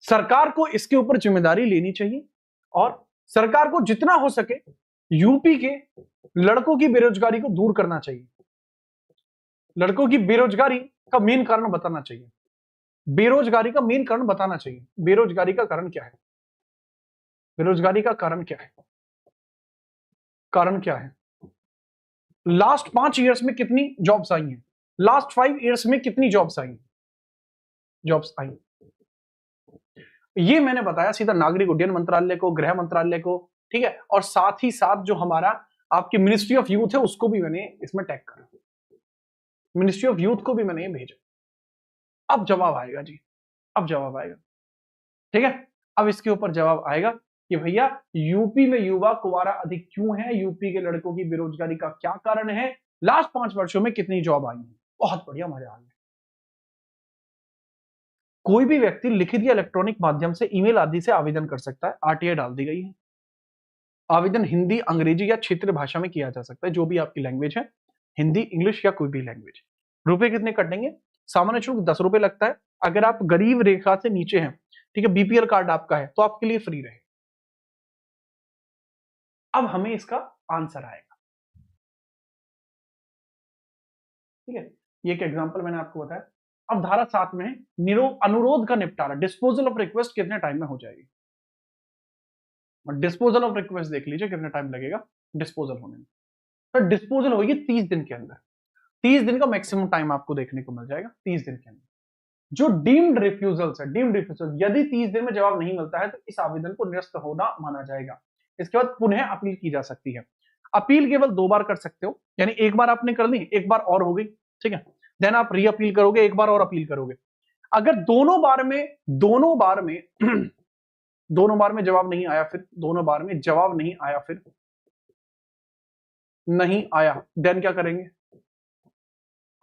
सरकार को इसके ऊपर जिम्मेदारी लेनी चाहिए और सरकार को जितना हो सके यूपी के लड़कों की बेरोजगारी को दूर करना चाहिए। लड़कों की बेरोजगारी का मेन कारण बताना चाहिए, बेरोजगारी का मेन कारण बताना चाहिए। बेरोजगारी का कारण क्या है, बेरोजगारी का कारण क्या है, कारण क्या है। लास्ट 5 ईयर्स में कितनी जॉब्स आई हैं, लास्ट 5 ईयर्स में कितनी जॉब्स आई, जॉब्स आई, ये मैंने बताया सीधा नागरिक उड्डयन मंत्रालय को, गृह मंत्रालय को। ठीक है, और साथ ही साथ जो हमारा आपकी मिनिस्ट्री ऑफ यूथ है उसको भी मैंने इसमें टैग करा, मिनिस्ट्री ऑफ यूथ को भी मैंने ये भेजा। अब जवाब आएगा जी, अब जवाब आएगा। ठीक है, अब इसके ऊपर जवाब आएगा कि भैया यूपी में युवा कुवारा अधिक क्यों है, यूपी के लड़कों की बेरोजगारी का क्या कारण है, लास्ट 5 वर्षों में कितनी जॉब आई है। बहुत बढ़िया, मजा आ गया। कोई भी व्यक्ति लिखित या इलेक्ट्रॉनिक माध्यम से ईमेल आदि से आवेदन कर सकता है, आरटीआई डाल दी गई है। आवेदन हिंदी, अंग्रेजी या क्षेत्रीय भाषा में किया जा सकता है, जो भी आपकी लैंग्वेज है, हिंदी, इंग्लिश या कोई भी लैंग्वेज। रुपए कितने कटेंगे, सामान्य शुल्क 10 रुपए लगता है। अगर आप गरीब रेखा से नीचे हैं, ठीक है, बीपीएल कार्ड आपका है तो आपके लिए फ्री रहे। अब हमें इसका आंसर आएगा। ठीक है, ये एक एग्जांपल मैंने आपको बताया। अब धारा 7 में अनुरोध का निपटारा, डिस्पोजल ऑफ रिक्वेस्ट कितने टाइम में हो जाएगी। डिस्पोजल ऑफ रिक्वेस्ट देख लीजिए कितने टाइम लगेगा डिस्पोजल होने में। तो डिस्पोजल होगी 30 दिन के अंदर, 30 दिन का मैक्सिमम टाइम आपको देखने को मिल जाएगा, 30 दिन के अंदर। जो डीम्ड रिफ्यूजल्स है, डीम्ड रिफ्यूजल, यदि 30 दिन में जवाब नहीं मिलता है तो इस आवेदन को निरस्त होना माना जाएगा। इसके बाद पुनः अपील की जा सकती है। अपील केवल 2 बार कर सकते हो, यानी एक बार आपने कर ली, एक बार और हो गई। ठीक है, देन आप री अपील करोगे, एक बार और अपील करोगे। अगर दोनों बार में दोनों बार में जवाब नहीं आया, फिर दोनों बार में जवाब नहीं आया, फिर नहीं आया, देन क्या करेंगे,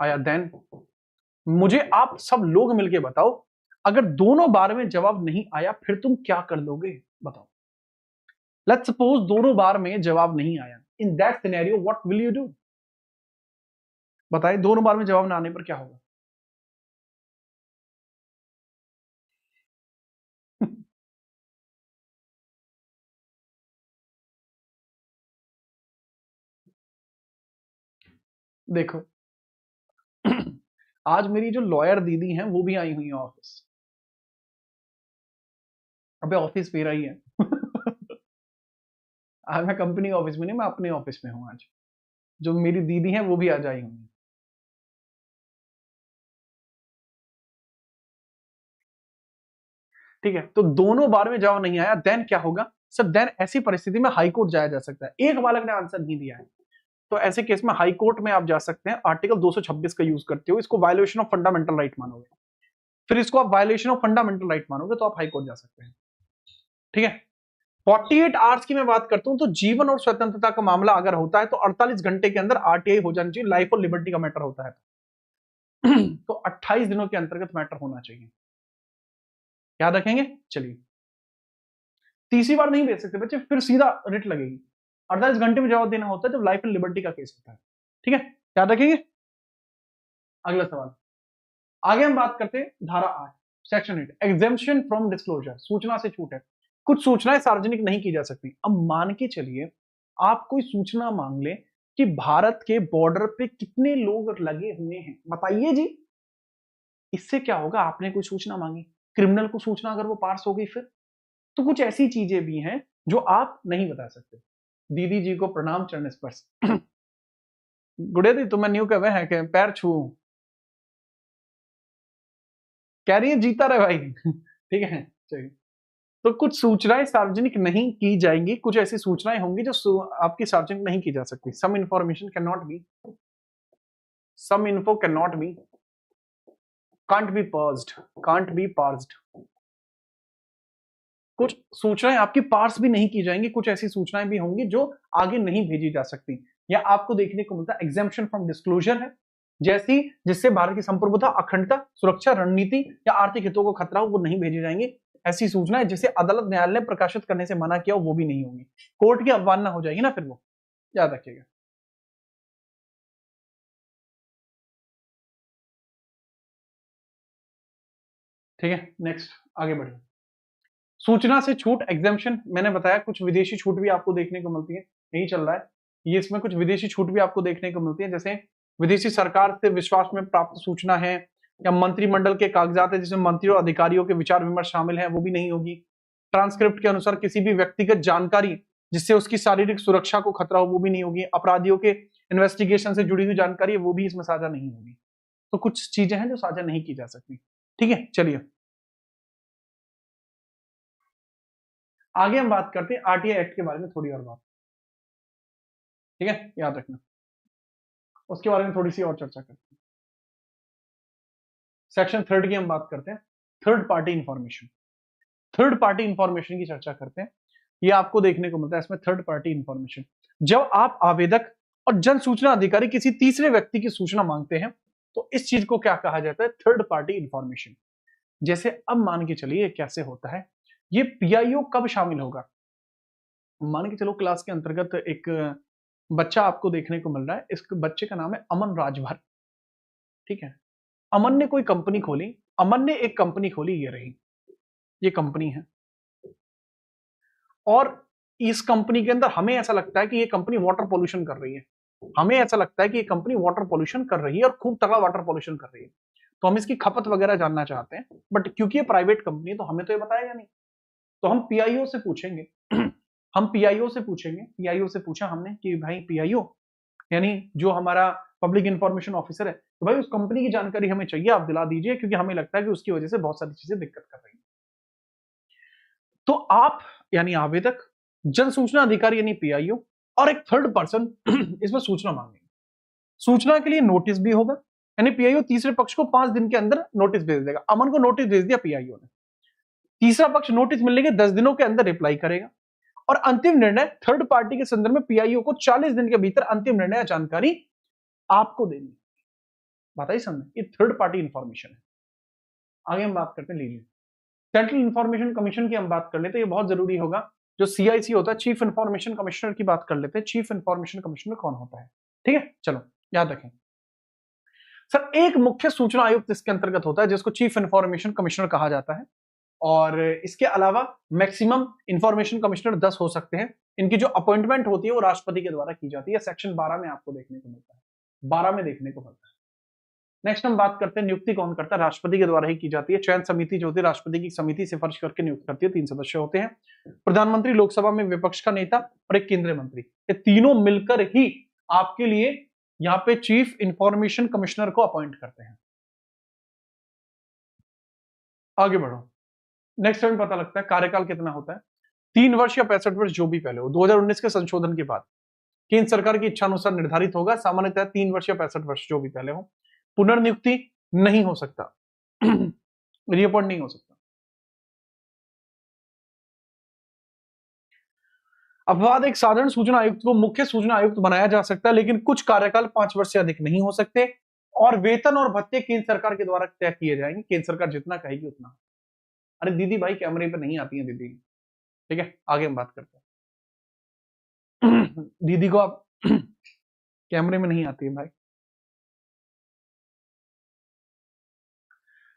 आया देन। मुझे आप सब लोग मिलके बताओ, अगर दोनों बार में जवाब नहीं आया फिर तुम क्या कर लोगे, बताओ। लेट्स सपोज दोनों बार में जवाब नहीं आया, in that scenario what will you do, बताइए। दोनों बार में जवाब ना आने पर क्या होगा। देखो आज मेरी जो लॉयर दीदी हैं वो भी आई हुई है ऑफिस, अबे ऑफिस पे रही है। आज मैं कंपनी ऑफिस में नहीं, मैं अपने ऑफिस में हूँ आज। जो मेरी दीदी है वो भी आज आई होंगी। ठीक है, तो दोनों बार में जवाब नहीं आया, देन क्या होगा सर? देन ऐसी परिस्थिति में हाई कोर्ट जाया जा सकता है। एक बालक ने आंसर नहीं दिया है तो ऐसे केस में हाई कोर्ट में आप जा सकते हैं, आर्टिकल 226 का यूज करते हो। इसको वायलेशन ऑफ फंडामेंटल राइट मानोगे, फिर इसको आप वायलेशन ऑफ फंडामेंटल राइट मानोगे तो आप हाई कोर्ट जा सकते हैं। ठीक है, 48 आवर्स की मैं बात करता हूं तो जीवन और स्वतंत्रता का मामला अगर होता है तो 48 घंटे के अंदर आरटीआई हो जानी चाहिए। लाइफ और लिबर्टी का मैटर होता है तो 28 दिनों के अंतर्गत मैटर होना चाहिए, याद रखेंगे। चलिए, तीसरी बार नहीं भेज सकते बच्चे, फिर सीधा रिट लगेगी। 48 घंटे में जवाब देना होता है जब लाइफ एंड लिबर्टी का केस होता है। ठीक है, याद रखेंगे। अगला सवाल, आगे हम बात करते हैं धारा 8 सेक्शन 8 एग्जेम्पशन फ्रॉम डिस्क्लोजर। सूचना से छूट है, कुछ सूचनाएं सार्वजनिक नहीं की जा सकती। अब मान के चलिए आप कोई सूचना मांग ले कि भारत के बॉर्डर पे कितने लोग लगे हुए हैं, बताइए जी। इससे क्या होगा? आपने कोई सूचना मांगी, क्रिमिनल को सूचना अगर वो पास हो गई फिर तो कुछ ऐसी चीजें भी हैं जो आप नहीं बता सकते। दीदी जी को प्रणाम, चरण स्पर्श। गुड़िया दी तुम्हें न्यू कहे हैं कि पैर छू, कह रही है जीता रहे भाई। ठीक है, चलिए। तो कुछ सूचनाएं सार्वजनिक नहीं की जाएंगी, कुछ ऐसी सूचनाएं होंगी जो आपकी सार्वजनिक नहीं की जा सकती। Some information can not be, some info can not be, can't be parsed, can't be parsed. कुछ सूचनाएं आपकी पार्स भी नहीं की जाएंगी, कुछ ऐसी सूचनाएं भी होंगी जो आगे नहीं भेजी जा सकती। या आपको देखने को मिलता है एग्जेम्पशन फ्रॉम डिस्क्लोजर है, जैसी जिससे भारत की संप्रभुता, अखंडता, सुरक्षा, रणनीति या आर्थिक हितों को खतरा हो, वो नहीं भेजी जाएंगी। ऐसी सूचनाएं जिसे अदालत, न्यायालय ने प्रकाशित करने से मना किया हो, वो भी नहीं होंगी। कोर्ट की अवमानना हो जाएगी ना फिर वो, याद रखिएगा। ठीक है, नेक्स्ट आगे बढ़िए। सूचना से छूट एग्जेम्पशन, मैंने बताया कुछ विदेशी छूट भी आपको देखने को मिलती है, यही चल रहा है ये। इसमें कुछ विदेशी छूट भी आपको देखने को मिलती है, जैसे विदेशी सरकार से विश्वास में प्राप्त सूचना है, या मंत्रिमंडल के कागजात है जिसमें मंत्री और अधिकारियों के विचार विमर्श शामिल है, वो भी नहीं होगी। ट्रांसक्रिप्ट के अनुसार किसी भी व्यक्तिगत जानकारी जिससे उसकी शारीरिक सुरक्षा को खतरा हो, वो भी नहीं होगी। अपराधियों के इन्वेस्टिगेशन से जुड़ी हुई जानकारी है, वो भी इसमें साझा नहीं होगी। तो कुछ चीजें हैं जो साझा नहीं की जा सकती। ठीक है, चलिए आगे हम बात करते हैं आरटीआई एक्ट के बारे में, थोड़ी और बात। ठीक है, याद रखना, उसके बारे में थोड़ी सी और चर्चा करते हैं। सेक्शन 3 की हम बात करते हैं, third party information. Third party information की चर्चा करते हैं। ये आपको देखने को मिलता है इसमें थर्ड पार्टी इंफॉर्मेशन, जब आप आवेदक और जन सूचना अधिकारी किसी तीसरे व्यक्ति की सूचना मांगते हैं तो इस चीज को क्या कहा जाता है? Third party information. जैसे अब मान के चलिए कैसे होता है ये, पीआईओ कब शामिल होगा? मान के चलो क्लास के अंतर्गत एक बच्चा आपको देखने को मिल रहा है, इस बच्चे का नाम है अमन राजभर। ठीक है, अमन ने कोई कंपनी खोली, अमन ने एक कंपनी खोली, ये रही, ये कंपनी है। और इस कंपनी के अंदर हमें ऐसा लगता है कि ये कंपनी वाटर पोल्यूशन कर रही है, हमें ऐसा लगता है कि ये कंपनी वाटर पोल्यूशन कर रही है और खूब तगड़ा वाटर पोल्यूशन कर रही है। तो हम इसकी खपत वगैरह जानना चाहते हैं, बट क्योंकि ये प्राइवेट कंपनी है तो हमें तो ये बताएगा नहीं। तो हम पीआईओ से पूछेंगे। हम पीआईओ से पूछेंगे, पीआईओ से पूछा हमने कि भाई पीआईओ यानी जो हमारा पब्लिक इंफॉर्मेशन ऑफिसर है, तो भाई उस कंपनी की जानकारी हमें चाहिए, आप दिला दीजिए, क्योंकि हमें लगता है कि उसकी वजह से बहुत सारी चीजें दिक्कत कर रही हैं। तो आप यानी आवेदक, जन सूचना अधिकारी यानी पीआईओ और एक थर्ड पर्सन इसमें सूचना मांगेंगे। सूचना के लिए नोटिस भी होगा, यानी पीआईओ तीसरे पक्ष को 5 दिन के अंदर नोटिस भेज देगा। अमन को नोटिस भेज दिया पीआईओ ने, तीसरा पक्ष नोटिस मिलने के 10 दिनों के अंदर रिप्लाई करेगा और अंतिम निर्णय थर्ड पार्टी के संदर्भ में पीआईओ को 40 दिन के भीतर अंतिम निर्णय जानकारी आपको देनी। बताइए समझे, ये थर्ड पार्टी इंफॉर्मेशन है। आगे हम बात करते हैं, लीजिए सेंट्रल इंफॉर्मेशन कमीशन की हम बात कर लेते हैं, ये बहुत जरूरी होगा। जो सीआईसी होता है, चीफ इंफॉर्मेशन कमिश्नर की बात कर लेते हैं। चीफ इंफॉर्मेशन कमिश्नर कौन होता है? ठीक है, चलो याद रखें सर, एक मुख्य सूचना आयुक्त इसके अंतर्गत होता है जिसको चीफ इंफॉर्मेशन कमिश्नर कहा जाता है। और इसके अलावा मैक्सिमम इंफॉर्मेशन कमिश्नर 10 हो सकते हैं। इनकी जो अपॉइंटमेंट होती है वो राष्ट्रपति के द्वारा की जाती है। सेक्शन 12 में आपको देखने को मिलता है, 12 में देखने को मिलता है। नेक्स्ट हम बात करते हैं नियुक्ति कौन करता है, राष्ट्रपति के द्वारा ही की जाती है। चयन समिति जो होती है राष्ट्रपति की समिति सिफारिश करके नियुक्त करती है, 3 सदस्य होते हैं। प्रधानमंत्री, लोकसभा में विपक्ष का नेता और एक केंद्रीय मंत्री, ये तीनों मिलकर ही आपके लिए यहाँ पे चीफ इंफॉर्मेशन कमिश्नर को अपॉइंट करते हैं। आगे बढ़ो, नेक्स्ट टाइम पता लगता है कार्यकाल कितना होता है, 3 वर्ष या 65 वर्ष जो भी पहले हो। 2019 के संशोधन के बाद केंद्र सरकार की इच्छा अनुसार निर्धारित होगा, सामान्यतः 3 वर्ष या 65 वर्ष जो भी पहले हो। पुनर्नियुक्ति नहीं हो सकता, रिअपॉइंट नहीं हो सकता। अपवाद, एक साधारण सूचना आयुक्त को मुख्य सूचना आयुक्त बनाया जा सकता है, लेकिन कुछ कार्यकाल 5 वर्ष से अधिक नहीं हो सकते, और वेतन और भत्ते केंद्र सरकार के द्वारा तय किए जाएंगे, केंद्र सरकार जितना कहेगी उतना। अरे दीदी भाई कैमरे पे नहीं आती है दीदी, ठीक है, आगे हम बात करते हैं। दीदी को आप कैमरे में नहीं आती है भाई।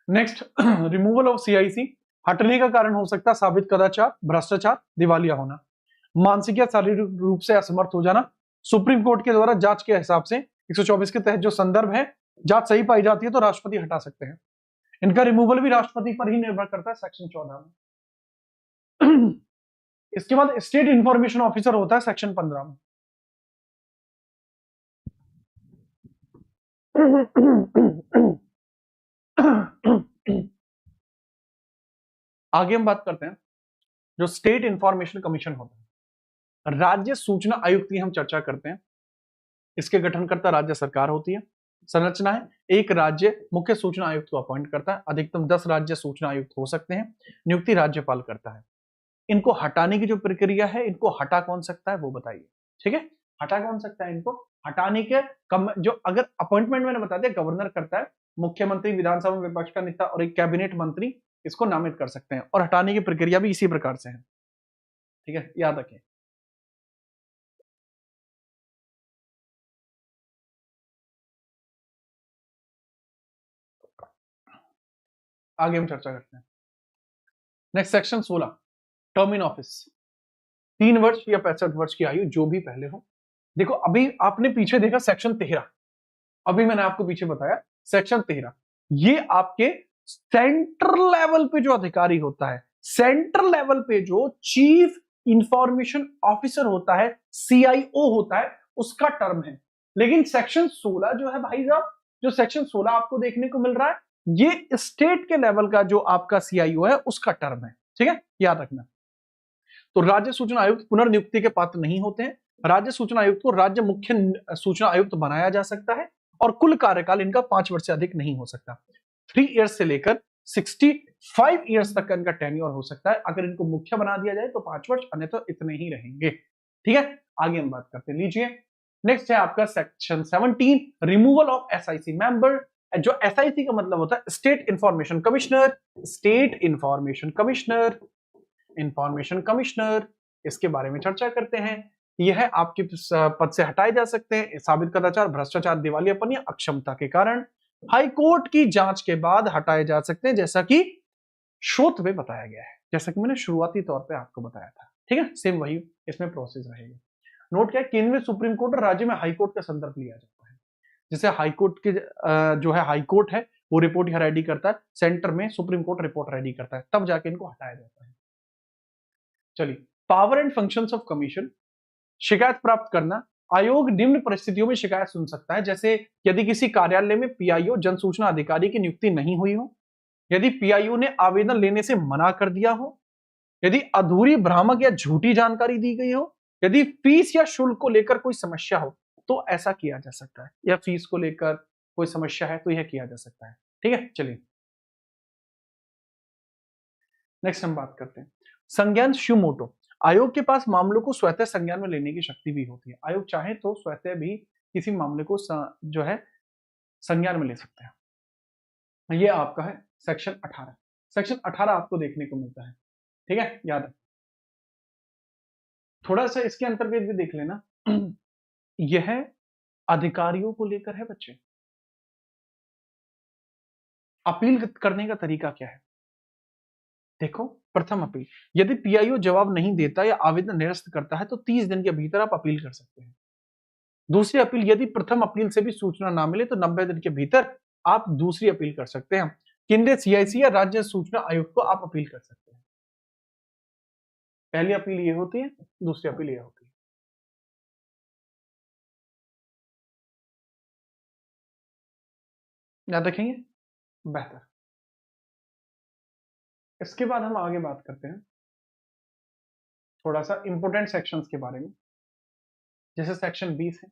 नेक्स्ट, रिमूवल ऑफ सीआईसी, हटने का कारण हो सकता है साबित कदाचार, भ्रष्टाचार, दिवालिया होना, मानसिक या शारीरिक रूप से असमर्थ हो जाना। सुप्रीम कोर्ट के द्वारा जांच के हिसाब से 124 के तहत जो संदर्भ है, जांच सही पाई जाती है तो राष्ट्रपति हटा सकते हैं। इनका रिमूवल भी राष्ट्रपति पर ही निर्भर करता है, सेक्शन 14 में। इसके बाद स्टेट इंफॉर्मेशन ऑफिसर होता है सेक्शन 15 में। आगे हम बात करते हैं जो स्टेट इंफॉर्मेशन कमीशन होता है, राज्य सूचना आयुक्त की हम चर्चा करते हैं। इसके गठनकर्ता राज्य सरकार होती है। संरचना है, एक राज्य मुख्य सूचना आयुक्त को अपॉइंट करता है, अधिकतम 10 राज्य सूचना आयुक्त हो सकते हैं, नियुक्ति राज्यपाल करता है। इनको हटाने की जो प्रक्रिया है, इनको हटा कौन सकता है वो बताइए, ठीक है, हटा कौन सकता है इनको, हटाने के जो अगर अपॉइंटमेंट मैंने बता दिया गवर्नर करता है, मुख्यमंत्री, विधानसभा में विपक्ष का नेता और एक कैबिनेट मंत्री इसको नामित कर सकते हैं, और हटाने की प्रक्रिया भी इसी प्रकार से है, ठीक है, याद रखें। आगे हम चर्चा करते हैं। Next section 16, term in office, 3 वर्ष या 65 वर्ष की आयु जो भी पहले हो। देखो अभी आपने पीछे देखा सेक्शन 13, अभी मैंने आपको पीछे बताया सेक्शन 13, ये आपके सेंट्रल लेवल पे जो अधिकारी होता है, सेंट्रल लेवल पे जो चीफ इंफॉर्मेशन ऑफिसर होता है, CIO होता है, उसका टर्म है। लेकिन सेक्शन 16 जो है भाई साहब, जो सेक्शन 16 आपको देखने को मिल रहा है, ये स्टेट के लेवल का जो आपका CIO है उसका टर्म है, ठीक है, याद रखना। तो राज्य सूचना आयुक्त पुनर्नियुक्ति के पात्र नहीं होते हैं। राज्य सूचना आयुक्त को राज्य मुख्य सूचना आयुक्त बनाया जा सकता है, और कुल कार्यकाल इनका 5 वर्ष से अधिक नहीं हो सकता। 3 इयर्स से लेकर 65 इयर्स तक का इनका टेन्योर हो सकता है। अगर इनको मुख्य बना दिया जाए तो 5 वर्ष, अन्यथा तो इतने ही रहेंगे, ठीक है। आगे हम बात करते हैं, लीजिए नेक्स्ट है आपका section 17, removal of SIC member. जो SIC का मतलब होता है state information commissioner, state information commissioner, information commissioner, इसके बारे में चर्चा करते हैं। यह आपके पद से हटाए जा सकते हैं साबित कदाचार, भ्रष्टाचार, दिवालियापन या अक्षमता के कारण। हाई कोर्ट की जांच के बाद हटाए जा सकते हैं, जैसा कि शोध में बताया गया है, जैसा कि मैंने शुरुआती तौर पे आपको बताया था, ठीक है, सेम वही इसमें प्रोसेस रहेगा। नोट क्या है, केंद्र में सुप्रीम कोर्ट और राज्य में हाई कोर्ट का संदर्भ लिया जाता है। जैसे हाई कोर्ट के जो है हाई कोर्ट है वो रिपोर्ट यहाँ रेडी करता है, सेंटर में सुप्रीम कोर्ट रिपोर्ट रेडी करता है, तब जाके इनको हटाया जाता है। चलिए, power and functions of commission, शिकायत प्राप्त करना। आयोग निम्न परिस्थितियों में शिकायत सुन सकता है, जैसे यदि किसी कार्यालय में PIO जन सूचना अधिकारी की नियुक्ति नहीं हुई हो, यदि PIO ने आवेदन लेने से मना कर दिया हो, यदि अधूरी, भ्रामक या झूठी जानकारी दी गई हो, यदि फीस या शुल्क को लेकर कोई समस्या हो तो ऐसा किया जा सकता है, या फीस को लेकर कोई समस्या है तो यह किया जा सकता है, ठीक है। चलिए नेक्स्ट हम बात करते हैं संज्ञान सुमोटो। आयोग के पास मामलों को स्वतः संज्ञान में लेने की शक्ति भी होती है। आयोग चाहे तो स्वतः भी किसी मामले को जो है संज्ञान में ले सकते हैं। ये आपका है सेक्शन 18। सेक्शन 18 आपको देखने को मिलता है, ठीक है, याद है। थोड़ा सा इसके अंतर्गत भी देख लेना, यह अधिकारियों को लेकर है बच्चे। अपील करने का तरीका क्या है, देखो, प्रथम अपील, यदि PIO जवाब नहीं देता या आवेदन निरस्त करता है तो 30 दिन के भीतर आप अपील कर सकते हैं। दूसरी अपील, यदि प्रथम अपील से भी सूचना ना मिले तो 90 दिन के भीतर आप दूसरी अपील कर सकते हैं। केंद्रीय सीआईसी या राज्य सूचना आयोग को आप अपील कर सकते हैं। पहली अपील ये होती है, दूसरी अपील ये होती है। याद रखेंगे, बेहतर। इसके बाद हम आगे बात करते हैं थोड़ा सा इंपोर्टेंट सेक्शंस के बारे में। जैसे सेक्शन 20 है,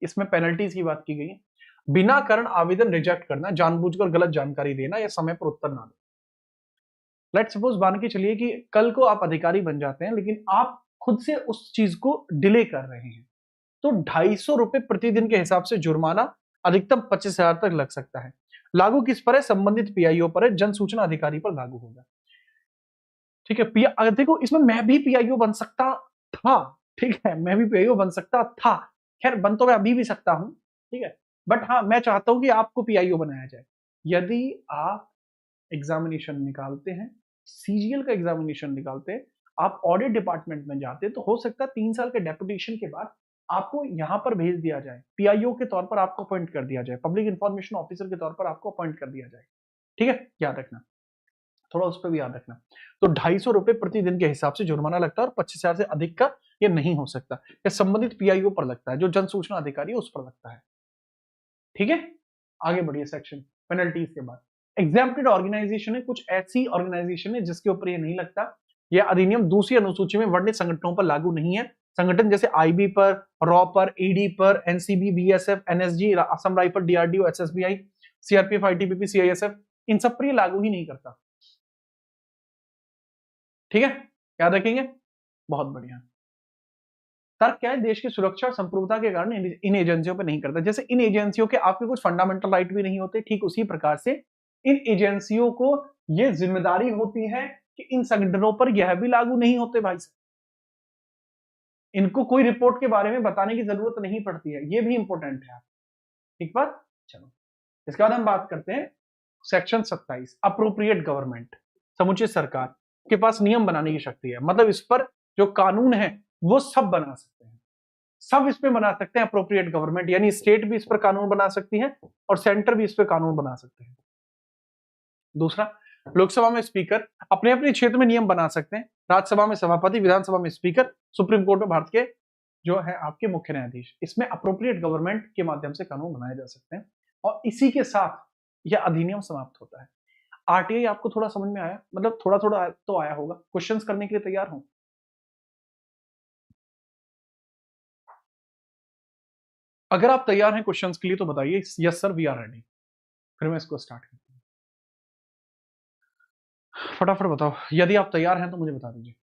इसमें पेनल्टीज की बात की गई है। बिना कारण आवेदन रिजेक्ट करना, जानबूझकर गलत जानकारी देना या समय पर उत्तर ना देना। लेट सपोज मान के चलिए कि कल को आप अधिकारी बन जाते हैं, लेकिन आप खुद से उस चीज को डिले कर रहे हैं, तो 250 रुपए प्रतिदिन के हिसाब से जुर्माना, अधिकतम 25,000 तक लग सकता है। लागू किस पर है? संबंधित पीआईओ पर है, जन सूचना अधिकारी पर लागू होगा। ठीक है, अगर देखो इसमें मैं भी पीआईओ बन सकता था, ठीक है, मैं भी पीआईओ बन सकता था। खैर बन तो मैं अभी भी सकता हूं, ठीक है, बट हाँ मैं चाहता हूं कि आपको पीआईओ बनाया जाए। यदि आप एग्जामिनेशन निकालते हैं, सीजीएल का एग्जामिनेशन निकालते हैं, आप ऑडिट डिपार्टमेंट में जाते हैं, तो हो सकता है 3 साल के डेपुटेशन के बाद आपको यहां पर भेज दिया जाए, पीआईओ के तौर पर आपको अपॉइंट कर दिया जाए, पब्लिक इंफॉर्मेशन ऑफिसर के तौर पर आपको अपॉइंट कर दिया जाए। ठीक है, याद रखना, थोड़ा उस पर भी याद रखना। तो 250 रुपए प्रतिदिन के हिसाब से जुर्माना लगता है और 25,000 से अधिक का ये नहीं हो सकता। ये संबंधित पीआईओ पर लगता है, जो जन सूचना अधिकारी है उस पर लगता है। ठीक है, आगे बढ़िए सेक्शन पेनल्टीज के बाद। एग्जाम्प्टेड ऑर्गेनाइजेशन है, कुछ ऐसी ऑर्गेनाइजेशन है जिसके ऊपर ये नहीं लगता। यह अधिनियम दूसरी अनुसूची में वर्णित संगठनों पर लागू नहीं है। संगठन जैसे आईबी पर, रॉ पर, ईडी पर, NCB, BSF, NSG, Assam rifle, DRDO, SSBI, CRPF, ITBP, CISF, इन सब पर ये लागू ही नहीं करता। ठीक है, याद रखेंगे, बहुत बढ़िया। तर्क क्या है? देश की सुरक्षा और संप्रभुता के कारण इन एजेंसियों पर नहीं करता। जैसे इन एजेंसियों के आपके कुछ फंडामेंटल राइट भी नहीं होते, ठीक उसी प्रकार से इन एजेंसियों को यह जिम्मेदारी होती है कि इन संगठनों पर यह भी लागू नहीं होते भाई साहब। इनको कोई रिपोर्ट के बारे में बताने की जरूरत नहीं पड़ती है, यह भी इंपॉर्टेंट है। ठीक बात, चलो इसके बाद हम बात करते हैं सेक्शन 27, अप्रोप्रिएट गवर्नमेंट। समुचित सरकार के पास नियम बनाने की शक्ति है, मतलब इस पर जो कानून है वो सब बना सकते हैं, सब इस पे बना सकते हैं। अप्रोप्रिएट गवर्नमेंट यानी स्टेट भी इस पर कानून बना सकती है और सेंटर भी इस पर कानून बना सकते हैं। दूसरा, लोकसभा में स्पीकर अपने अपने क्षेत्र में नियम बना सकते हैं, राज्यसभा में सभापति, विधानसभा में स्पीकर, सुप्रीम कोर्ट में भारत के जो है आपके मुख्य न्यायाधीश। इसमें अप्रोप्रिएट गवर्नमेंट के माध्यम से कानून बनाए जा सकते हैं और इसी के साथ यह अधिनियम समाप्त होता है। आरटीआई आपको थोड़ा समझ में आया? मतलब थोड़ा थोड़ा तो आया होगा। क्वेश्चंस करने के लिए तैयार हूं? अगर आप तैयार हैं क्वेश्चंस के लिए तो बताइए yes sir we are ready. फिर मैं इसको स्टार्ट करता हूं, फटाफट बताओ। यदि आप तैयार हैं तो मुझे बता दीजिए।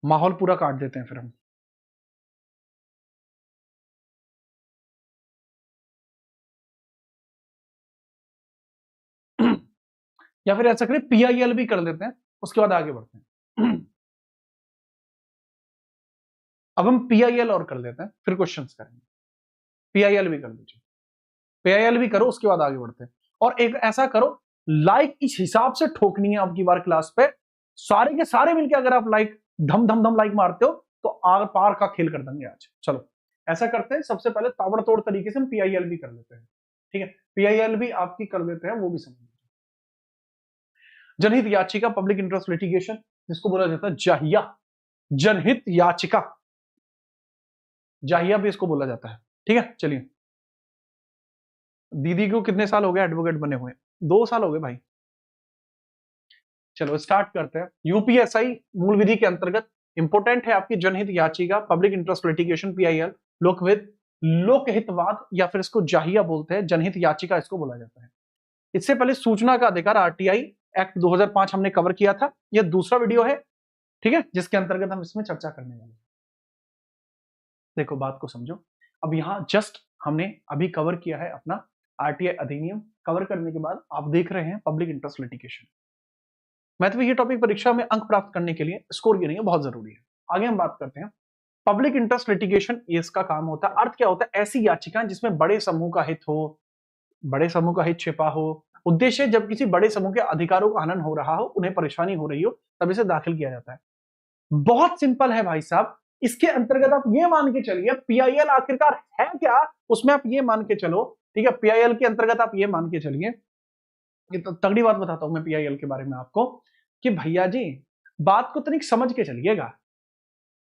माहौल पूरा काट देते हैं फिर हम। या फिर ऐसा करें पीआईएल भी कर लेते हैं, उसके बाद आगे बढ़ते हैं। अब हम पीआईएल और कर लेते हैं, फिर क्वेश्चंस करेंगे। पीआईएल भी कर लीजिए, पीआईएल भी करो, उसके बाद आगे बढ़ते हैं। और एक ऐसा करो, लाइक इस हिसाब से ठोकनी है आपकी बार क्लास पे, सारे के सारे मिलके अगर आप लाइक धम धम धम लाइक मारते हो तो आर पार का खेल कर देंगे आज। चलो ऐसा करते हैं, सबसे पहले ताबड़तोड़ तरीके से हम पीआईएल भी कर लेते हैं। ठीक है, पीआईएल भी आपकी कर लेते हैं, वो भी समझ। जनहित याचिका, पब्लिक इंटरेस्ट लिटिगेशन, जिसको बोला जाता है जाहिया, जनहित याचिका, जाहिया भी इसको बोला जाता है। ठीक है, चलिए। दीदी को कितने साल हो गए एडवोकेट बने हुए? 2 साल हो गए भाई। चलो स्टार्ट करते हैं। यूपीएसआई मूल विधि के अंतर्गत इंपोर्टेंट है आपकी जनहित याचिका, पब्लिक इंटरेस्ट लिटिगेशन, पीआईएल, लोकहित, लोकहितवाद या फिर इसको जाहिया बोलते हैं, जनहित याचिका इसको बोला जाता है। इससे पहले सूचना का अधिकार आरटीआई एक्ट 2005 हमने कवर किया था, यह दूसरा वीडियो है, ठीक है, जिसके अंतर्गत हम इसमें चर्चा करने वाले हैं। देखो बात को समझो, अब यहां जस्ट हमने अभी कवर किया है अपना आरटीआई अधिनियम। कवर करने के बाद आप देख रहे हैं पब्लिक इंटरेस्ट लिटिगेशन। मतलब ये टॉपिक परीक्षा में अंक प्राप्त करने के लिए स्कोर गिनिंग है, बहुत जरूरी है। आगे हम बात करते हैं पब्लिक इंटरेस्ट लिटिगेशन, इसका काम होता है, अर्थ क्या होता है? ऐसी याचिकाएं जिसमें बड़े समूह का हित हो, बड़े समूह का हित छिपा हो। उद्देश्य जब किसी बड़े समूह के अधिकारों का हनन हो रहा हो, उन्हें परेशानी हो रही हो, तब इसे दाखिल किया जाता है। बहुत सिंपल है भाई साहब, इसके अंतर्गत आप ये मान के चलिए पीआईएल आखिरकार है क्या, उसमें आप ये मान के चलो, ठीक है, पीआईएल के अंतर्गत आप ये मान के चलिए, ये तो तगड़ी बात बताता हूं मैं पीआईएल के बारे में आपको, कि भैया जी बात को तनिक समझ के चलिएगा।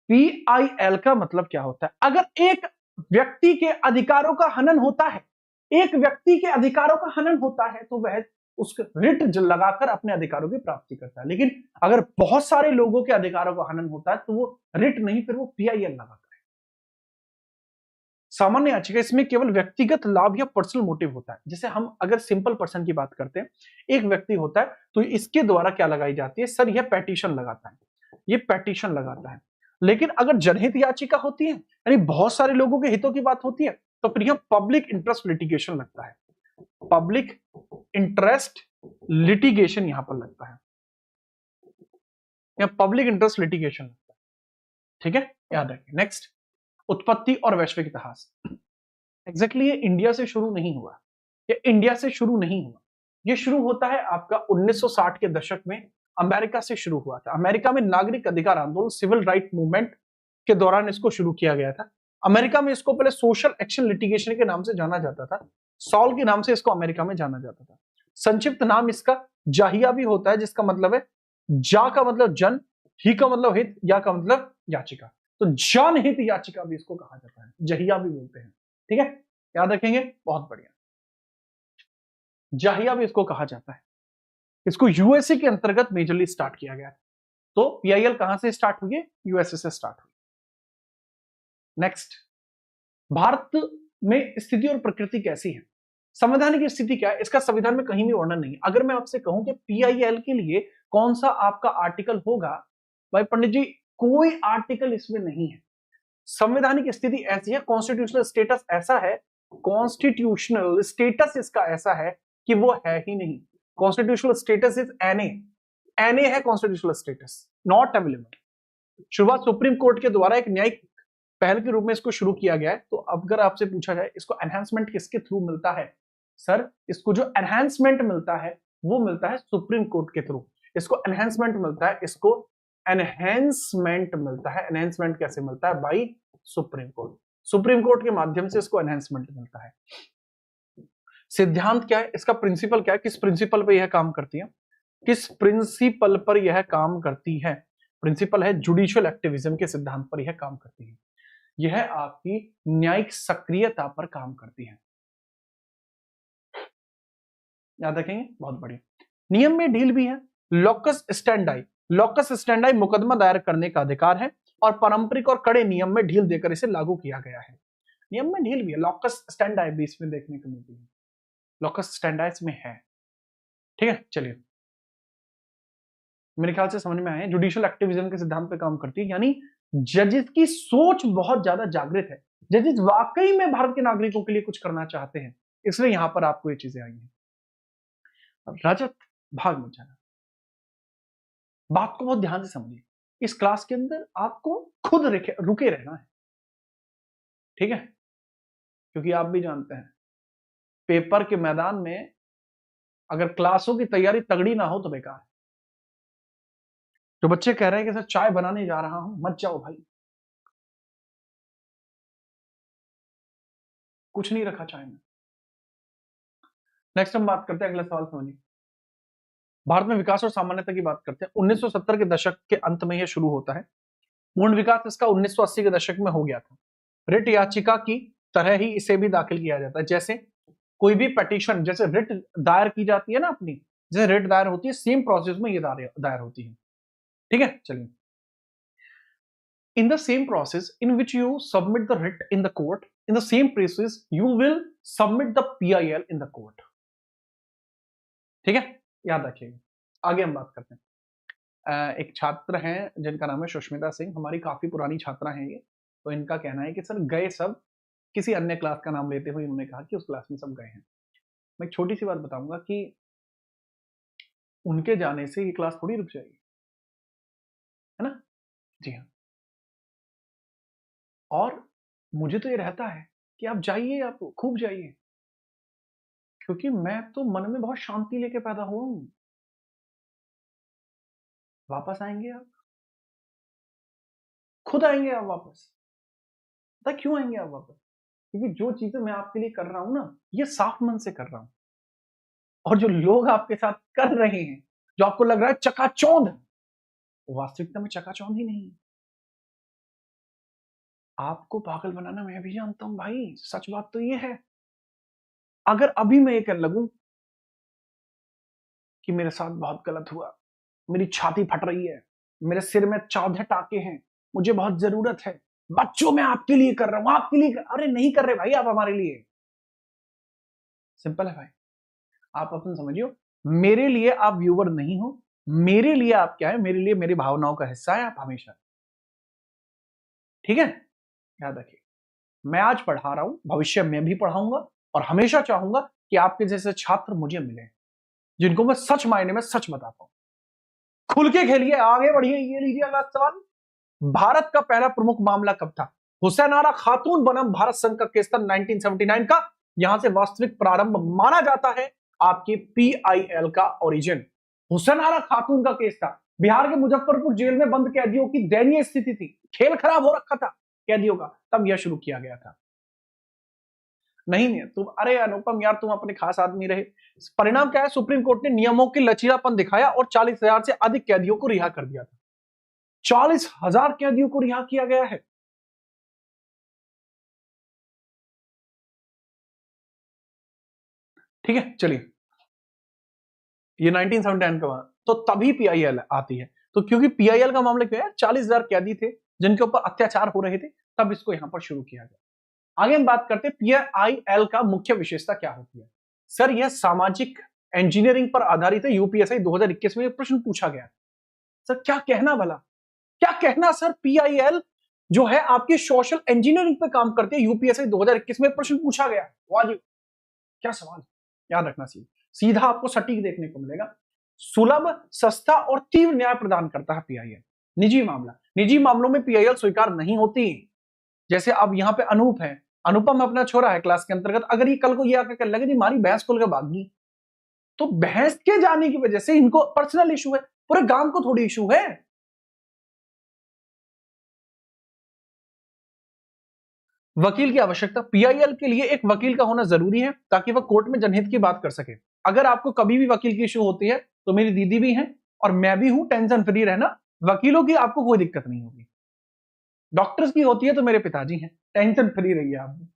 पीआईएल का मतलब क्या होता है? अगर एक व्यक्ति के अधिकारों का हनन होता है, एक व्यक्ति के अधिकारों का हनन होता है, तो वह उसके रिट लगाकर अपने अधिकारों की प्राप्ति करता है। लेकिन अगर बहुत सारे लोगों के अधिकारों का हनन होता है तो वो रिट नहीं, फिर वो पीआईएल लगाता है। सामान्य याचिका इसमें केवल व्यक्तिगत लाभ या पर्सनल मोटिव होता है। जैसे हम अगर सिंपल पर्सन की बात करते हैं, एक व्यक्ति होता है तो इसके द्वारा क्या लगाई जाती है, सर यह पेटिशन लगाता है, ये पेटिशन लगाता है। लेकिन अगर जनहित याचिका होती है, यानी बहुत सारे लोगों के हितों की बात होती है, तो फिर यह पब्लिक इंटरेस्ट लिटिगेशन लगता है, पब्लिक इंटरेस्ट लिटिगेशन यहां पर लगता है, या पब्लिक इंटरेस्ट लिटिगेशन लगता है। ठीक है, याद रखिए। नेक्स्ट, उत्पत्ति और वैश्विक इतिहास। एग्जैक्टली ये इंडिया से शुरू नहीं हुआ, ये इंडिया से शुरू नहीं हुआ, ये शुरू होता है आपका 1960 के दशक में अमेरिका से शुरू हुआ था। अमेरिका में नागरिक अधिकार आंदोलन, सिविल राइट मूवमेंट के दौरान इसको शुरू किया गया था। अमेरिका में इसको पहले सोशल एक्शन लिटिगेशन के नाम से जाना जाता था, सॉल के नाम से इसको अमेरिका में जाना जाता था। संक्षिप्त नाम इसका जाहिया भी होता है, जिसका मतलब है जा का मतलब जन, ही का मतलब हित, या का मतलब याचिका, तो जनहित याचिका भी इसको कहा जाता है, जहिया भी बोलते हैं। ठीक है, याद रखेंगे, बहुत बढ़िया। जाहिया भी इसको कहा जाता है। इसको यूएसए के अंतर्गत मेजरली स्टार्ट किया गया। तो पीआईएल कहां से स्टार्ट हुई है? यूएसए से स्टार्ट हुई। नेक्स्ट, भारत में स्थिति और प्रकृति कैसी है? संवैधानिक स्थिति क्या है? इसका संविधान में कहीं भी वर्णन नहीं। अगर मैं आपसे कहूं कि पीआईएल के लिए कौन सा आपका आर्टिकल होगा, भाई पंडित जी कोई आर्टिकल इसमें नहीं है। संवैधानिक स्थिति ऐसी है, कॉन्स्टिट्यूशनल स्टेटस ऐसा है, कॉन्स्टिट्यूशनल स्टेटस इसका ऐसा है कि वो है ही नहीं। Constitutional status is NA, NA है कॉन्स्टिट्यूशनल स्टेटस, नॉट अवेलेबल। शुरुआत सुप्रीम कोर्ट के द्वारा एक न्यायिक पहल के रूप में इसको शुरू किया गया है। तो अगर आपसे पूछा जाए इसको एनहांसमेंट किसके थ्रू मिलता है, सर इसको जो एनहांसमेंट मिलता है वो मिलता है सुप्रीम कोर्ट के थ्रू। इसको एनहांसमेंट मिलता है, इसको एनहेंसमेंट मिलता है। एनहेंसमेंट कैसे मिलता है? By supreme court. Supreme court के माध्यम से इसको एनहेंसमेंट मिलता है। सिद्धांत क्या है इसका? प्रिंसिपल क्या है? किस प्रिंसिपल पे यह काम करती है? किस प्रिंसिपल पर यह काम करती है? प्रिंसिपल है जुडिशियल एक्टिविज्म के सिद्धांत पर यह काम करती है। यह आपकी न्यायिक सक्रियता पर काम करती है। याद रखेंगे, बहुत बढ़िया। नियम में ढील भी है। लॉकस स्टैंडाई, लॉकस स्टैंडाई मुकदमा दायर करने का अधिकार है और पारंपरिक और कड़े नियम में ढील देकर इसे लागू किया गया है। नियम में ढील भी है, लॉकस स्टैंडाई भी इसमें देखने को मिलती है, लॉकस स्टैंडाई में है। ठीक है, चलिए, मेरे ख्याल से समझ में आए। जुडिशियल एक्टिविज्म के सिद्धांत पे काम करती है, यानी जजेस की सोच बहुत ज्यादा जागृत है, जजेस वाकई में भारत के नागरिकों के लिए कुछ करना चाहते हैं, इसलिए यहां पर आपको ये चीजें आई हैं। अब रजत भाग में जाना, बात को बहुत ध्यान से समझिए। इस क्लास के अंदर आपको खुद रुके रहना है, ठीक है, क्योंकि आप भी जानते हैं पेपर के मैदान में अगर क्लासों की तैयारी तगड़ी ना हो तो बेकार है। जो बच्चे कह रहे हैं कि सर चाय बनाने जा रहा हूं, मत जाओ भाई, कुछ नहीं रखा चाय में। नेक्स्ट हम बात करते हैं, अगला सवाल समझिए। भारत में विकास और सामान्यता की बात करते हैं। 1970 के दशक के अंत में यह शुरू होता है। पूर्ण विकास इसका 1980 के दशक में हो गया था। रिट याचिका की तरह ही इसे भी दाखिल किया जाता है। जैसे कोई भी पटिशन, जैसे रिट दायर की जाती है ना अपनी, जैसे रिट दायर होती है, सेम प्रोसेस में ये दायर होती है। ठीक है, चलिए। In the same process in which you submit the writ in the court, in the same process you will submit the PIL in the court. ठीक है, याद रखिएगा। आगे हम बात करते हैं। एक छात्र हैं जिनका नाम है सुष्मिता सिंह, हमारी काफी पुरानी छात्रा हैं ये। तो इनका कहना है कि सर गए सब, किसी अन्य क्लास का नाम लेते हुए उन्होंने कहा कि उस क्लास में सब गए हैं। मैं एक छोटी सी बात बताऊंगा कि उनके जाने से ये क्लास थोड़ी रुक जाएगी, है ना? जी हाँ। और मुझे तो ये रहता है कि आप जाइए, आप खूब जाइए, क्योंकि मैं तो मन में बहुत शांति लेके पैदा हुआ हूं। वापस आएंगे आप, खुद आएंगे आप वापस। पता क्यों आएंगे आप वापस? क्योंकि जो चीजें मैं आपके लिए कर रहा हूं ना, ये साफ मन से कर रहा हूं। और जो लोग आपके साथ कर रहे हैं, जो आपको लग रहा है चकाचौंध, वास्तविकता में चकाचौंध ही नहीं है। आपको पागल बनाना मैं भी जानता हूं भाई, सच बात तो ये है। अगर अभी मैं ये कहने लगूं कि मेरे साथ बहुत गलत हुआ, मेरी छाती फट रही है, मेरे सिर में 14 टाके हैं, मुझे बहुत जरूरत है, बच्चों मैं आपके लिए कर रहा हूं, आपके लिए अरे नहीं कर रहे भाई आप हमारे लिए। सिंपल है भाई, आप अपन समझियो, मेरे लिए आप व्यूवर नहीं हो, मेरे लिए आप क्या है, मेरे लिए मेरी भावनाओं का हिस्सा है आप हमेशा। ठीक है, याद रखिए, मैं आज पढ़ा रहा हूं, भविष्य में भी पढ़ाऊंगा और हमेशा चाहूंगा कि आपके जैसे छात्र मुझे मिले, जिनको मैं सच मायने में सच बताता हूं। खुल के खेलिए, आगे बढ़िए। ये लीजिए अगला सवाल। भारत का पहला प्रमुख मामला कब था? हुसैन आरा खातून बनाम भारत संघ का केस था 1979 का। यहां से वास्तविक प्रारंभ माना जाता है आपके पीआईएल का ओरिजिन। हुसैन आरा खातून का केस था, बिहार के मुजफ्फरपुर जेल में बंद कैदियों की दयनीय स्थिति थी, खेल खराब हो रखा था कैदियों का, तब यह शुरू किया गया था। नहीं नहीं तुम, अरे अनुपम यार, तुम अपने खास आदमी रहे। परिणाम क्या है? सुप्रीम कोर्ट ने नियमों के लचीलापन दिखाया और 40,000 से अधिक कैदियों को रिहा कर दिया था। 40,000 कैदियों को रिहा किया गया है। ठीक है, चलिए, ये 1979 का मामला, तो तभी पीआईएल आती है। तो क्योंकि पीआईएल का मामला क्या है, 40,000 कैदी थे जिनके ऊपर अत्याचार हो रहे थे, तब इसको यहां पर शुरू किया गया। आगे हम बात करते हैं पीआईएल का मुख्य विशेषता क्या होती है। सर, यह सामाजिक इंजीनियरिंग पर आधारित है। यूपीएससी 2021 में प्रश्न पूछा गया। सर क्या कहना भला, क्या कहना सर, पीआईएल जो है आपकी सोशल इंजीनियरिंग पे काम करती है, यूपीएससी 2021 में प्रश्न पूछा गया। वाह जी, क्या सवाल, याद रखना चाहिए। सीधा आपको सटीक देखने को मिलेगा। सुलभ, सस्ता और तीव्र न्याय प्रदान करता है पीआईएल। निजी मामला, निजी मामलों में पीआईएल स्वीकार नहीं होती। जैसे अब यहां पे अनूप है, अनुपम अपना छोरा है क्लास के अंतर्गत, अगर ये कल को ये आकर लगे जी हमारी भैंस खुल के भागी, तो भैंस के जाने की वजह से इनको पर्सनल इशू है, पूरे गांव को थोड़ी इशू है। वकील की आवश्यकता, पीआईएल के लिए एक वकील का होना जरूरी है ताकि वह कोर्ट में जनहित की बात कर सके। अगर आपको कभी भी वकील की इशू होती है तो मेरी दीदी भी है और मैं भी हूं, टेंशन फ्री रहना, वकीलों की आपको कोई दिक्कत नहीं होगी। डॉक्टर्स की होती है तो मेरे पिताजी हैं, टेंशन फ्री रहिए आप।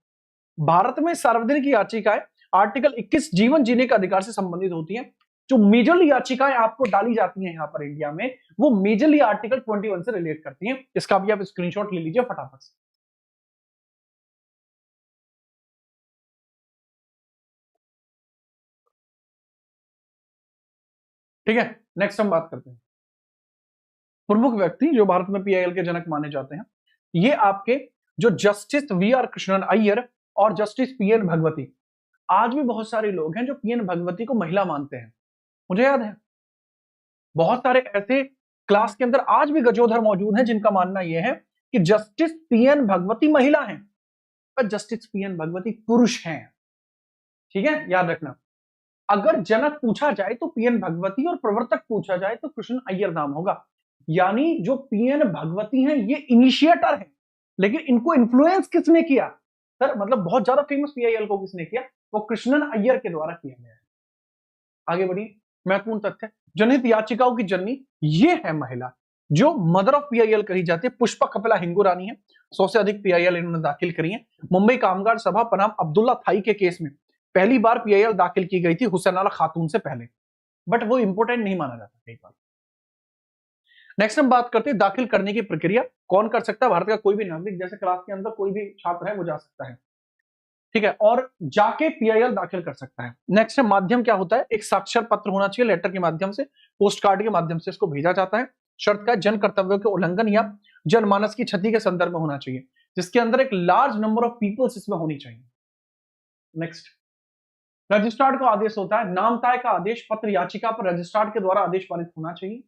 भारत में सार्वजनिक याचिकाएं आर्टिकल 21 जीवन जीने के अधिकार से संबंधित होती हैं। जो मेजरली याचिकाएं आपको डाली जाती हैं यहां पर इंडिया में, वो मेजरली आर्टिकल 21 से रिलेट करती हैं। इसका भी आप स्क्रीनशॉट ले लीजिए फटाफट से। ठीक है, नेक्स्ट हम बात करते हैं प्रमुख व्यक्ति जो भारत में पीआईएल के जनक माने जाते हैं। ये आपके जो justice V R Krishnan Iyer और जस्टिस पीएन भगवती। आज भी बहुत सारे लोग हैं जो पीएन भगवती को महिला मानते हैं। मुझे याद है बहुत सारे ऐसे क्लास के अंदर आज भी गजोधर मौजूद हैं जिनका मानना यह है कि जस्टिस पीएन भगवती महिला हैं, पर जस्टिस पीएन भगवती पुरुष हैं। ठीक है, याद रखना। अगर जनक पूछा जाए तो पीएन भगवती और प्रवर्तक पूछा जाए तो कृष्ण अय्यर नाम होगा। यानी जो पीएन भगवती हैं ये इनिशिएटर हैं, लेकिन इनको इन्फ्लुएंस किसने किया? सर मतलब बहुत ज्यादा फेमस पीआईएल को किसने किया? वो कृष्णन अय्यर के द्वारा किया गया है। आगे बढ़िए, महत्वपूर्ण तथ्य, जनहित याचिकाओं की जननी ये है महिला जो मदर ऑफ पीआईएल कही जाती है, पुष्पा कपिला हिंगू रानी है। 100 से अधिक पीआईएल इन्होंने दाखिल करी है। मुंबई कामगार सभा बनाम अब्दुल्ला थाई के केस में पहली बार पीआईएल दाखिल की गई थी हुसैन आला खातून से पहले, बट वो इंपोर्टेंट नहीं माना जाता कई बार। नेक्स्ट हम बात करते हैं दाखिल करने की प्रक्रिया। कौन कर सकता है? भारत का कोई भी नागरिक, जैसे क्लास के अंदर कोई भी छात्र है वो जा सकता है। ठीक है, और जाके पीआईएल दाखिल कर सकता है। नेक्स्ट माध्यम क्या होता है? एक साक्षर पत्र होना चाहिए, लेटर के माध्यम से, पोस्ट कार्ड के माध्यम से इसको भेजा जाता है। शर्त का जन कर्तव्यों के उल्लंघन या जनमानस की क्षति के संदर्भ में होना चाहिए, जिसके अंदर एक लार्ज नंबर ऑफ पीपल्स इसमें होनी चाहिए। नेक्स्ट, रजिस्ट्रार्ड का आदेश होता है, नाम तय का आदेश पत्र याचिका पर रजिस्ट्रार्ड के द्वारा आदेश पारित होना चाहिए।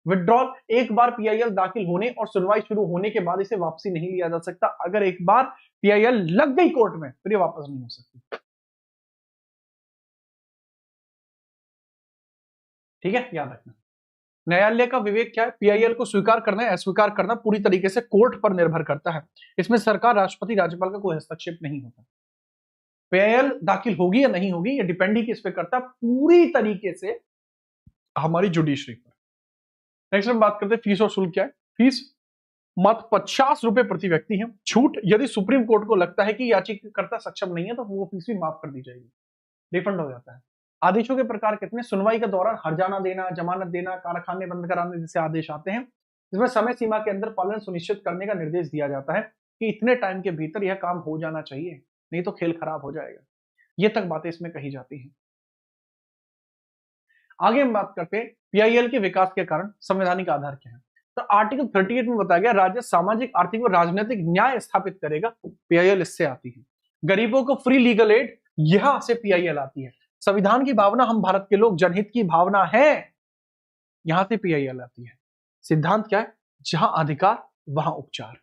विड्रॉल, एक बार पीआईएल दाखिल होने और सुनवाई शुरू होने के बाद इसे वापसी नहीं लिया जा सकता। अगर एक बार पीआईएल लग गई कोर्ट में फिर ये वापस नहीं हो सकती। ठीक है, याद रखना। न्यायालय का विवेक क्या है? पीआईएल को स्वीकार करना है अस्वीकार करना पूरी तरीके से कोर्ट पर निर्भर करता है। इसमें सरकार, राष्ट्रपति, राज्यपाल का कोई हस्तक्षेप नहीं होता। पीआईएल दाखिल होगी या नहीं होगी ये डिपेंड ही किस पे करता है? पूरी तरीके से हमारी जुडिशरी पर। नेक्स्ट हम बात करते हैं फीस और शुल्क क्या है। फीस मात्र 50 रुपए प्रति व्यक्ति है। छूट, यदि सुप्रीम कोर्ट को लगता है कि याचिकाकर्ता सक्षम नहीं है तो वो फीस भी माफ कर दी जाएगी, रिफंड हो जाता है। आदेशों के प्रकार कितने? सुनवाई के दौरान हर्जाना देना, जमानत देना, कारखाने बंद कराने जैसे आदेश आते हैं। इसमें समय सीमा के अंदर पालन सुनिश्चित करने का निर्देश दिया जाता है कि इतने टाइम के भीतर यह काम हो जाना चाहिए, नहीं तो खेल खराब हो जाएगा। ये तक बातें इसमें कही जाती हैं। आगे हम बात करते हैं पीआईएल के विकास के कारण संवैधानिक आधार क्या है। तो आर्टिकल 38 में बताया गया राज्य सामाजिक, आर्थिक और राजनीतिक न्याय स्थापित करेगा। पीआईएल इससे आती है। गरीबों को फ्री लीगल एड, यहां से पीआईएल आती है। संविधान की भावना, हम भारत के लोग, जनहित की भावना है, यहां से पीआईएल आती है। सिद्धांत क्या है? जहां अधिकार वहां उपचार।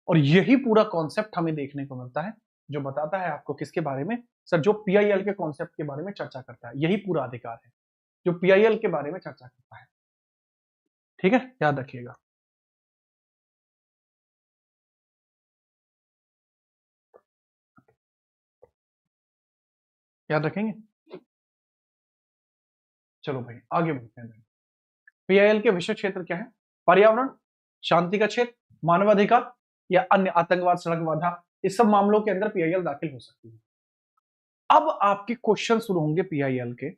और यही पूरा कॉन्सेप्ट हमें देखने को मिलता है जो बताता है आपको किसके बारे में? सर, जो पीआईएल के कॉन्सेप्ट के बारे में चर्चा करता है, यही पूरा अधिकार है जो पीआईएल के बारे में चर्चा करता है। ठीक है, याद रखिएगा। याद रखेंगे। चलो भाई आगे बढ़ते हैं। पीआईएल के विषय क्षेत्र क्या है? पर्यावरण, शांति का क्षेत्र, मानवाधिकार या अन्य, आतंकवाद, सड़क बाधा, इस सब मामलों के अंदर पीआईएल दाखिल हो सकती है। अब आपके क्वेश्चन शुरू होंगे पीआईएल के।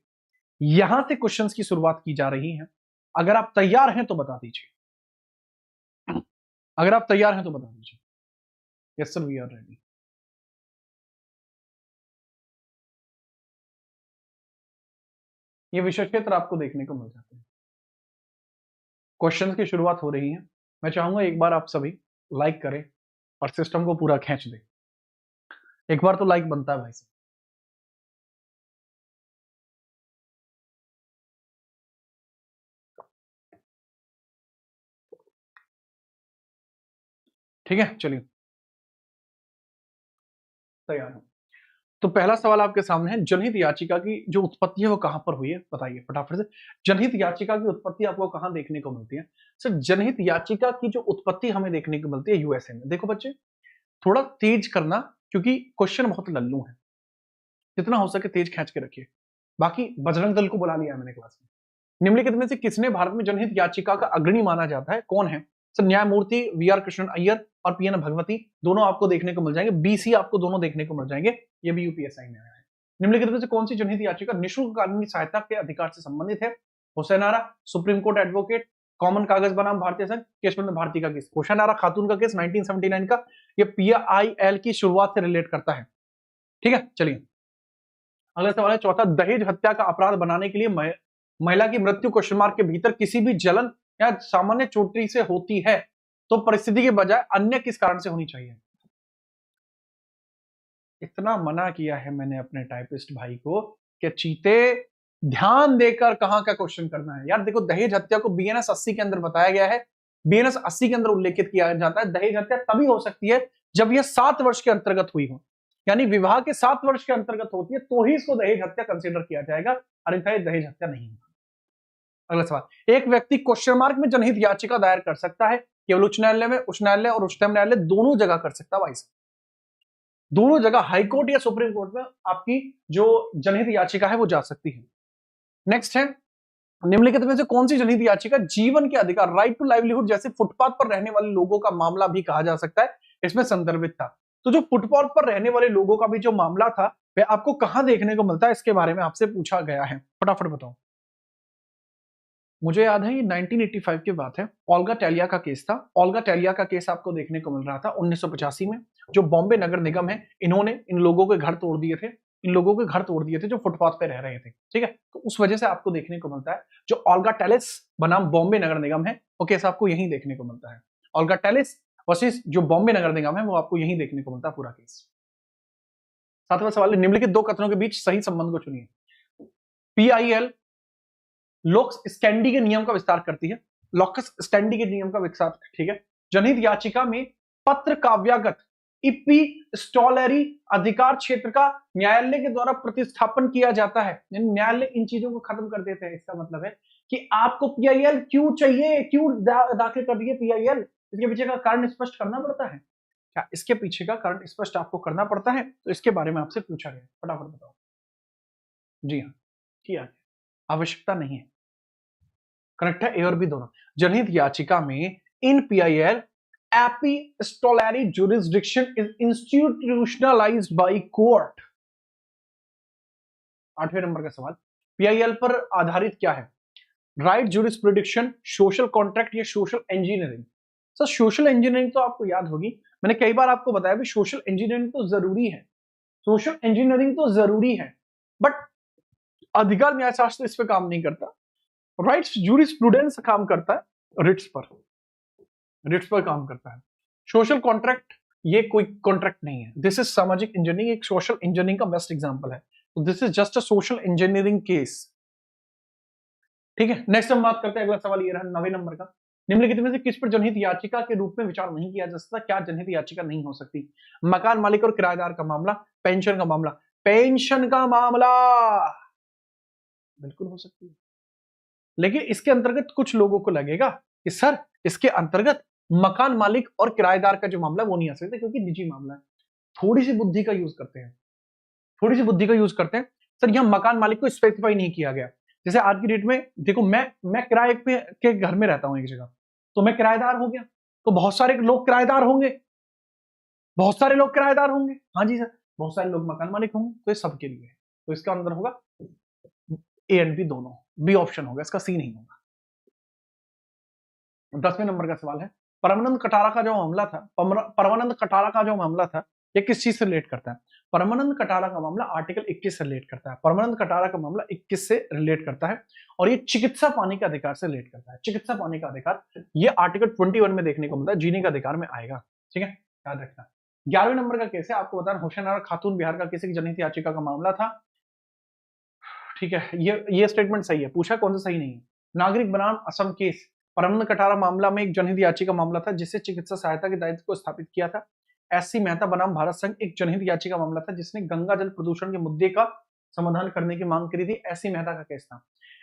यहां से क्वेश्चंस की शुरुआत की जा रही है। अगर आप तैयार हैं तो बता दीजिए। अगर आप तैयार हैं तो बता दीजिए। Yes sir, we are ready. ये विषय क्षेत्र आपको देखने को मिल जाते हैं। क्वेश्चंस की शुरुआत हो रही है। मैं चाहूंगा एक बार आप सभी लाइक करें और सिस्टम को पूरा खींच दें। एक बार तो लाइक बनता है भाई साहब। ठीक है, चलिए तैयार हूं। तो पहला सवाल आपके सामने है, जनहित याचिका की जो उत्पत्ति है वो कहां पर हुई है? बताइए फटाफट से। जनहित याचिका की उत्पत्ति आपको कहां देखने को मिलती है? सर, जनहित याचिका की जो उत्पत्ति हमें देखने को मिलती है यूएसए में। देखो बच्चे, थोड़ा तेज करना क्योंकि क्वेश्चन बहुत लल्लू है। जितना हो सके तेज खींच के रखिए। बाकी बजरंग दल को बुला लिया है मैंने क्लास में। निम्नलिखित में से किसने भारत में जनहित याचिका का अग्रणी माना जाता है? कौन है? सर, न्यायमूर्ति वीआर कृष्णन अय्यर और पीएन भगवती, दोनों आपको देखने को मिल जाएंगे। बीसी आपको दोनों देखने को मिल जाएंगे। ये भी यूपीएससी में आया है। निम्नलिखित में से कौन सी जनहित याचिका निःशुल्क कानूनी सहायता के अधिकार से संबंधित है? हुसैन आरा, सुप्रीम कोर्ट एडवोकेट, कॉमन कागज बनाम भारतीय संघ, केशवंत भारती का केस। हुसैन आरा खातून का केस 1979 का, ये पीआईएल की शुरुआत से रिलेट करता है। ठीक है, चलिए अगला सवाल है चौथा, दहेज हत्या का अपराध बनाने के लिए महिला की मृत्यु क्वेश्चन मार्क के भीतर किसी भी जलन या सामान्य चोटी से होती है तो परिस्थिति के बजाय अन्य किस कारण से होनी चाहिए? इतना मना किया है मैंने अपने टाइपिस्ट भाई को कि चीते ध्यान देकर कहां का क्वेश्चन करना है। यार देखो, दहेज हत्या को बीएनएस 80 के अंदर बताया गया है। बीएनएस 80 के अंदर उल्लेखित किया जाता है दहेज हत्या तभी हो सकती है जब यह 7 वर्ष के अंतर्गत हुई हो, यानी विवाह के 7 वर्ष के अंतर्गत होती है तो ही इसको दहेज हत्या कंसिडर किया जाएगा, अन्यथा दहेज हत्या नहीं होगा। अगला सवाल, एक व्यक्ति क्वेश्चन मार्क में जनहित याचिका दायर कर सकता है केवल उच्च न्यायालय में, उच्च न्यायालय और उच्चतम न्यायालय दोनों जगह कर सकता है भाई साहब। दोनों जगह हाईकोर्ट या सुप्रीम कोर्ट में आपकी जो जनहित याचिका है वो जा सकती है। नेक्स्ट है, निम्नलिखित में से कौन सी जनहित याचिका जीवन के अधिकार, राइट टू लाइवलीहुड जैसे फुटपाथ पर रहने वाले लोगों का मामला भी कहा जा सकता है, इसमें संदर्भित था। तो जो फुटपाथ पर रहने वाले लोगों का भी जो मामला था वह आपको कहां देखने को मिलता है, इसके बारे में आपसे पूछा गया है। फटाफट बताओ। मुझे याद है ये 1985 की बात है। ओल्गा टेलिया का केस था। ओल्गा टेलिया का केस आपको देखने को मिल रहा था 1985 में। जो बॉम्बे नगर निगम है, इन्होंने इन लोगों के घर तोड़ दिए थे। इन लोगों के घर तोड़ दिए थे जो फुटपाथ पे रह रहे थे। ठीक है, तो उस वजह से आपको देखने को मिलता है जो ओल्गा टेलिस बनाम बॉम्बे नगर निगम है वो केस आपको यहीं देखने को मिलता है। ओल्गा टेलिस वर्सेस जो बॉम्बे नगर निगम है वो आपको यहीं देखने को मिलता है पूरा केस। सातवां सवाल है, निम्नलिखित दो कथनों के बीच सही संबंध को चुनिए। पीआईएल लोक्स स्टैंडी के नियम का विस्तार करती है। लॉकस स्टैंडी के नियम का विस्तार, ठीक है। जनहित याचिका में पत्र काव्यागत इपिस्टोलरी अधिकार क्षेत्र का न्यायालय के द्वारा प्रतिस्थापन किया जाता है, यानी न्यायालय इन चीजों को खत्म कर देते हैं। इसका मतलब है कि आपको पीआईएल क्यों चाहिए, क्यों दाखिल कर दिए पीआईएल, इसके पीछे का कारण स्पष्ट करना पड़ता है। क्या इसके पीछे का कारण स्पष्ट आपको करना पड़ता है? तो इसके बारे में आपसे पूछा गया, फटाफट बताओ। जी हाँ, किया गया, आवश्यकता नहीं है। करेक्ट है, ए और बी दोनों। जनहित याचिका में in PIL epistolary jurisdiction is institutionalised by court. 8वें नंबर का सवाल, पीआईएल पर आधारित क्या है? राइट जुरिस्प्रूडिक्शन, सोशल कॉन्ट्रैक्ट या social engineering? Sir social engineering तो आपको याद होगी, मैंने कई बार आपको बताया भी सोशल इंजीनियरिंग तो जरूरी है, सोशल इंजीनियरिंग तो जरूरी है, बट अधिकार न्यायशास्त्र इस पे काम नहीं करता, राइट्स जूरिस्प्रूडेंस काम करता है रिट्स पर काम करता है। सोशल कॉन्ट्रैक्ट ये कोई कॉन्ट्रैक्ट नहीं है, दिस इज सामाजिक इंजीनियरिंग, एक सोशल इंजीनियरिंग का बेस्ट एग्जांपल है, तो this is just a social engineering case. ठीक है, नेक्स्ट हम बात करते हैं, अगला सवाल ये रहा 9वें नंबर का, निम्नलिखित में से किस पर जनहित याचिका के रूप में विचार नहीं किया जा सकता? क्या जनहित याचिका नहीं हो सकती? मकान मालिक और किराएदार का मामला, पेंशन का मामला, पेंशन का मामला बिल्कुल हो सकती है, लेकिन इसके अंतर्गत कुछ लोगों को लगेगा कि सर इसके अंतर्गत मकान मालिक और किराएदार का जो मामला वो नहीं आ सकता क्योंकि निजी मामला है। थोड़ी सी बुद्धि का यूज करते हैं, थोड़ी सी बुद्धि का यूज करते हैं। सर यहां मकान मालिक को स्पेसिफाई नहीं किया गया, जैसे आज की डेट में देखो मैं किराए पे के घर में रहता हूं एक जगह, तो मैं किराएदार हो गया, तो बहुत सारे लोग किराएदार होंगे, बहुत सारे लोग किराएदार होंगे, हाँ जी सर, बहुत सारे लोग मकान मालिक होंगे, तो ये सबके लिए है, तो इसका अंदर होगा ए एंड बी दोनों, बी ऑप्शन होगा, इसका सी नहीं होगा। 10वें नंबर का सवाल है, परमानंद कटारा का जो मामला था, परमानंद कटारा का जो मामला था, ये किस चीज से रिलेट करता है? परमानंद कटारा का मामला आर्टिकल 21 से रिलेट करता है, परमानंद कटारा का मामला 21 से रिलेट करता है, और ये चिकित्सा पाने के अधिकार से रिलेट करता है। चिकित्सा पाने का अधिकार ये आर्टिकल 21 में देखने को मिलता है, जीने का अधिकार में आएगा, ठीक है, याद रखना। 11वें नंबर का केस है, आपको बताना, होशनारा खातून बिहार का किसी की जनहित याचिका का मामला था, ठीक है, ये स्टेटमेंट सही है, पूछा कौन सा सही नहीं है। नागरिक बनाम असम केस, परमानंद कटारा मामला में एक जनहित याचिका मामला था जिससे चिकित्सा सहायता के दायित्व को स्थापित किया था। एससी मेहता बनाम भारत संघ एक जनहित याचिका मामला था जिसने गंगा जल प्रदूषण के मुद्दे का समाधान करने की मांग करी थी। एससी मेहता का केस था,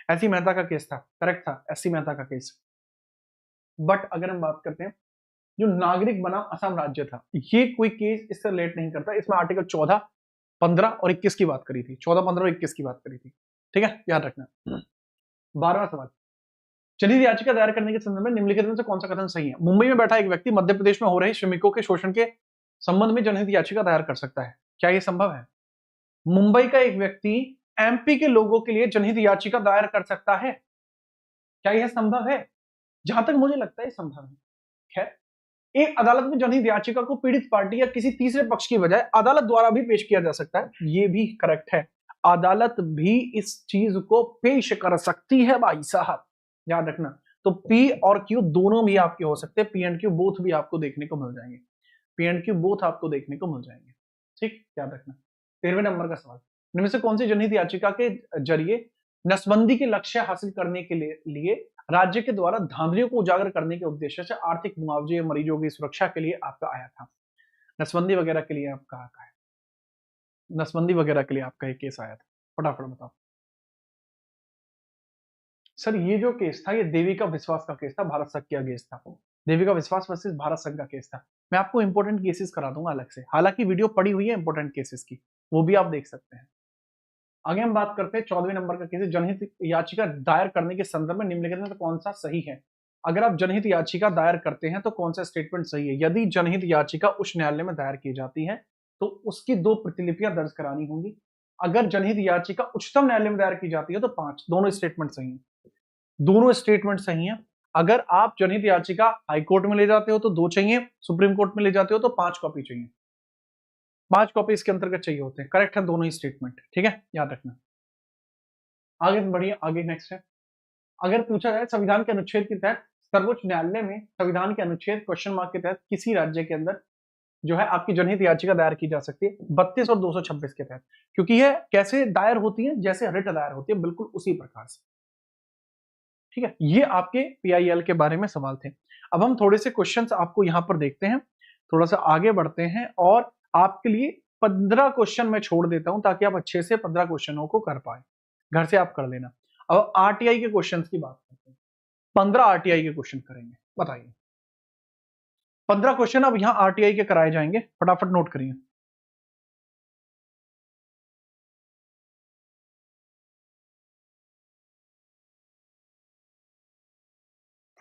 एससी मेहता का केस था, करेक्ट था, एससी मेहता का केस। बट अगर हम बात करते हैं जो नागरिक बनाम असम राज्य था, ये कोई केस इससे रिलेट नहीं करता, इसमें आर्टिकल 14, 15 और 21 की बात करी थी, 14, 15 और 21 की बात करी थी, ठीक है, याद रखना। 12वां सवाल, जनहित याचिका दायर करने के संदर्भ में निम्नलिखित में से कौन सा कथन सही है? मुंबई में बैठा एक व्यक्ति मध्य प्रदेश में हो रहे श्रमिकों के शोषण के संबंध में जनहित याचिका दायर कर सकता है, क्या यह संभव है? मुंबई का एक व्यक्ति एमपी के लोगों के लिए जनहित याचिका दायर कर सकता है, क्या यह संभव है? जहां तक मुझे लगता है संभव है। खैर, एक अदालत में जनहित याचिका को पीड़ित पार्टी या किसी तीसरे पक्ष की बजाय अदालत द्वारा भी पेश किया जा सकता है, ये भी करेक्ट है, अदालत भी इस चीज को पेश कर सकती है भाई साहब, याद रखना। तो पी और क्यू दोनों भी आपके हो सकते हैं, पी एंड क्यू बोथ भी आपको देखने को मिल जाएंगे, पी एंड क्यू बोथ आपको देखने को मिल जाएंगे, ठीक, याद रखना। 13वें नंबर का सवाल, इनमें से कौन सी जनहित याचिका के जरिए नसबंदी के लक्ष्य हासिल करने के लिए राज्य के द्वारा धांधलियों को उजागर करने के उद्देश्य से आर्थिक मुआवजे मरीजों की सुरक्षा के लिए आपका आया था? नसबंदी वगैरह के लिए आपका है, नसबंदी वगैरह के लिए आपका एक केस आया था, फटाफट बताओ। सर ये जो केस था ये देवी का विश्वास का केस था, भारत संघ का केस था, देवी का विश्वास वर्सेस भारत संघ का केस था। मैं आपको इंपॉर्टेंट केसेस करा दूंगा अलग से, हालांकि वीडियो पड़ी हुई है इंपॉर्टेंट केसेस की, वो भी आप देख सकते हैं। आगे हम बात करते हैं 14वें नंबर का केस, जनहित याचिका दायर करने के संदर्भ में निम्नलिखित में तो कौन सा सही है? अगर आप जनहित याचिका दायर करते हैं तो कौन सा स्टेटमेंट सही है? यदि जनहित याचिका उच्च न्यायालय में दायर की जाती है तो उसकी 2 प्रतिलिपियां दर्ज करानी होंगी। अगर जनहित याचिका उच्चतम न्यायालय में दायर की जाती है तो 5, दोनों स्टेटमेंट सही है, दोनों स्टेटमेंट सही है। अगर आप जनहित याचिका हाईकोर्ट में ले जाते हो तो 2 चाहिए, सुप्रीम कोर्ट में ले जाते हो तो 5 कॉपी चाहिए, 5 कॉपी इसके अंतर्गत चाहिए होते हैं, करेक्ट है दोनों ही स्टेटमेंट, ठीक है, याद रखना। आगे बढ़िए, आगे नेक्स्ट है, अगर पूछा जाए संविधान के अनुच्छेद के तहत सर्वोच्च न्यायालय में संविधान के अनुच्छेद क्वेश्चन मार्क के तहत किसी राज्य के अंदर जो है आपकी जनहित याचिका दायर की जा सकती है? 32 और 226 के तहत, क्योंकि यह कैसे दायर होती है? जैसे रिट दायर होती है, बिल्कुल उसी प्रकार से, ठीक है। ये आपके पीआईएल के बारे में सवाल थे। अब हम थोड़े से क्वेश्चंस आपको यहां पर देखते हैं, थोड़ा सा आगे बढ़ते हैं, और आपके लिए 15 क्वेश्चन मैं छोड़ देता हूं ताकि आप अच्छे से 15 क्वेश्चनों को कर पाए, घर से आप कर लेना। अब आरटीआई के क्वेश्चंस की बात करते हैं। 15 आरटीआई के क्वेश्चन करेंगे, बताइए 15 क्वेश्चन अब यहां आरटीआई के कराए जाएंगे, फटाफट नोट करिए।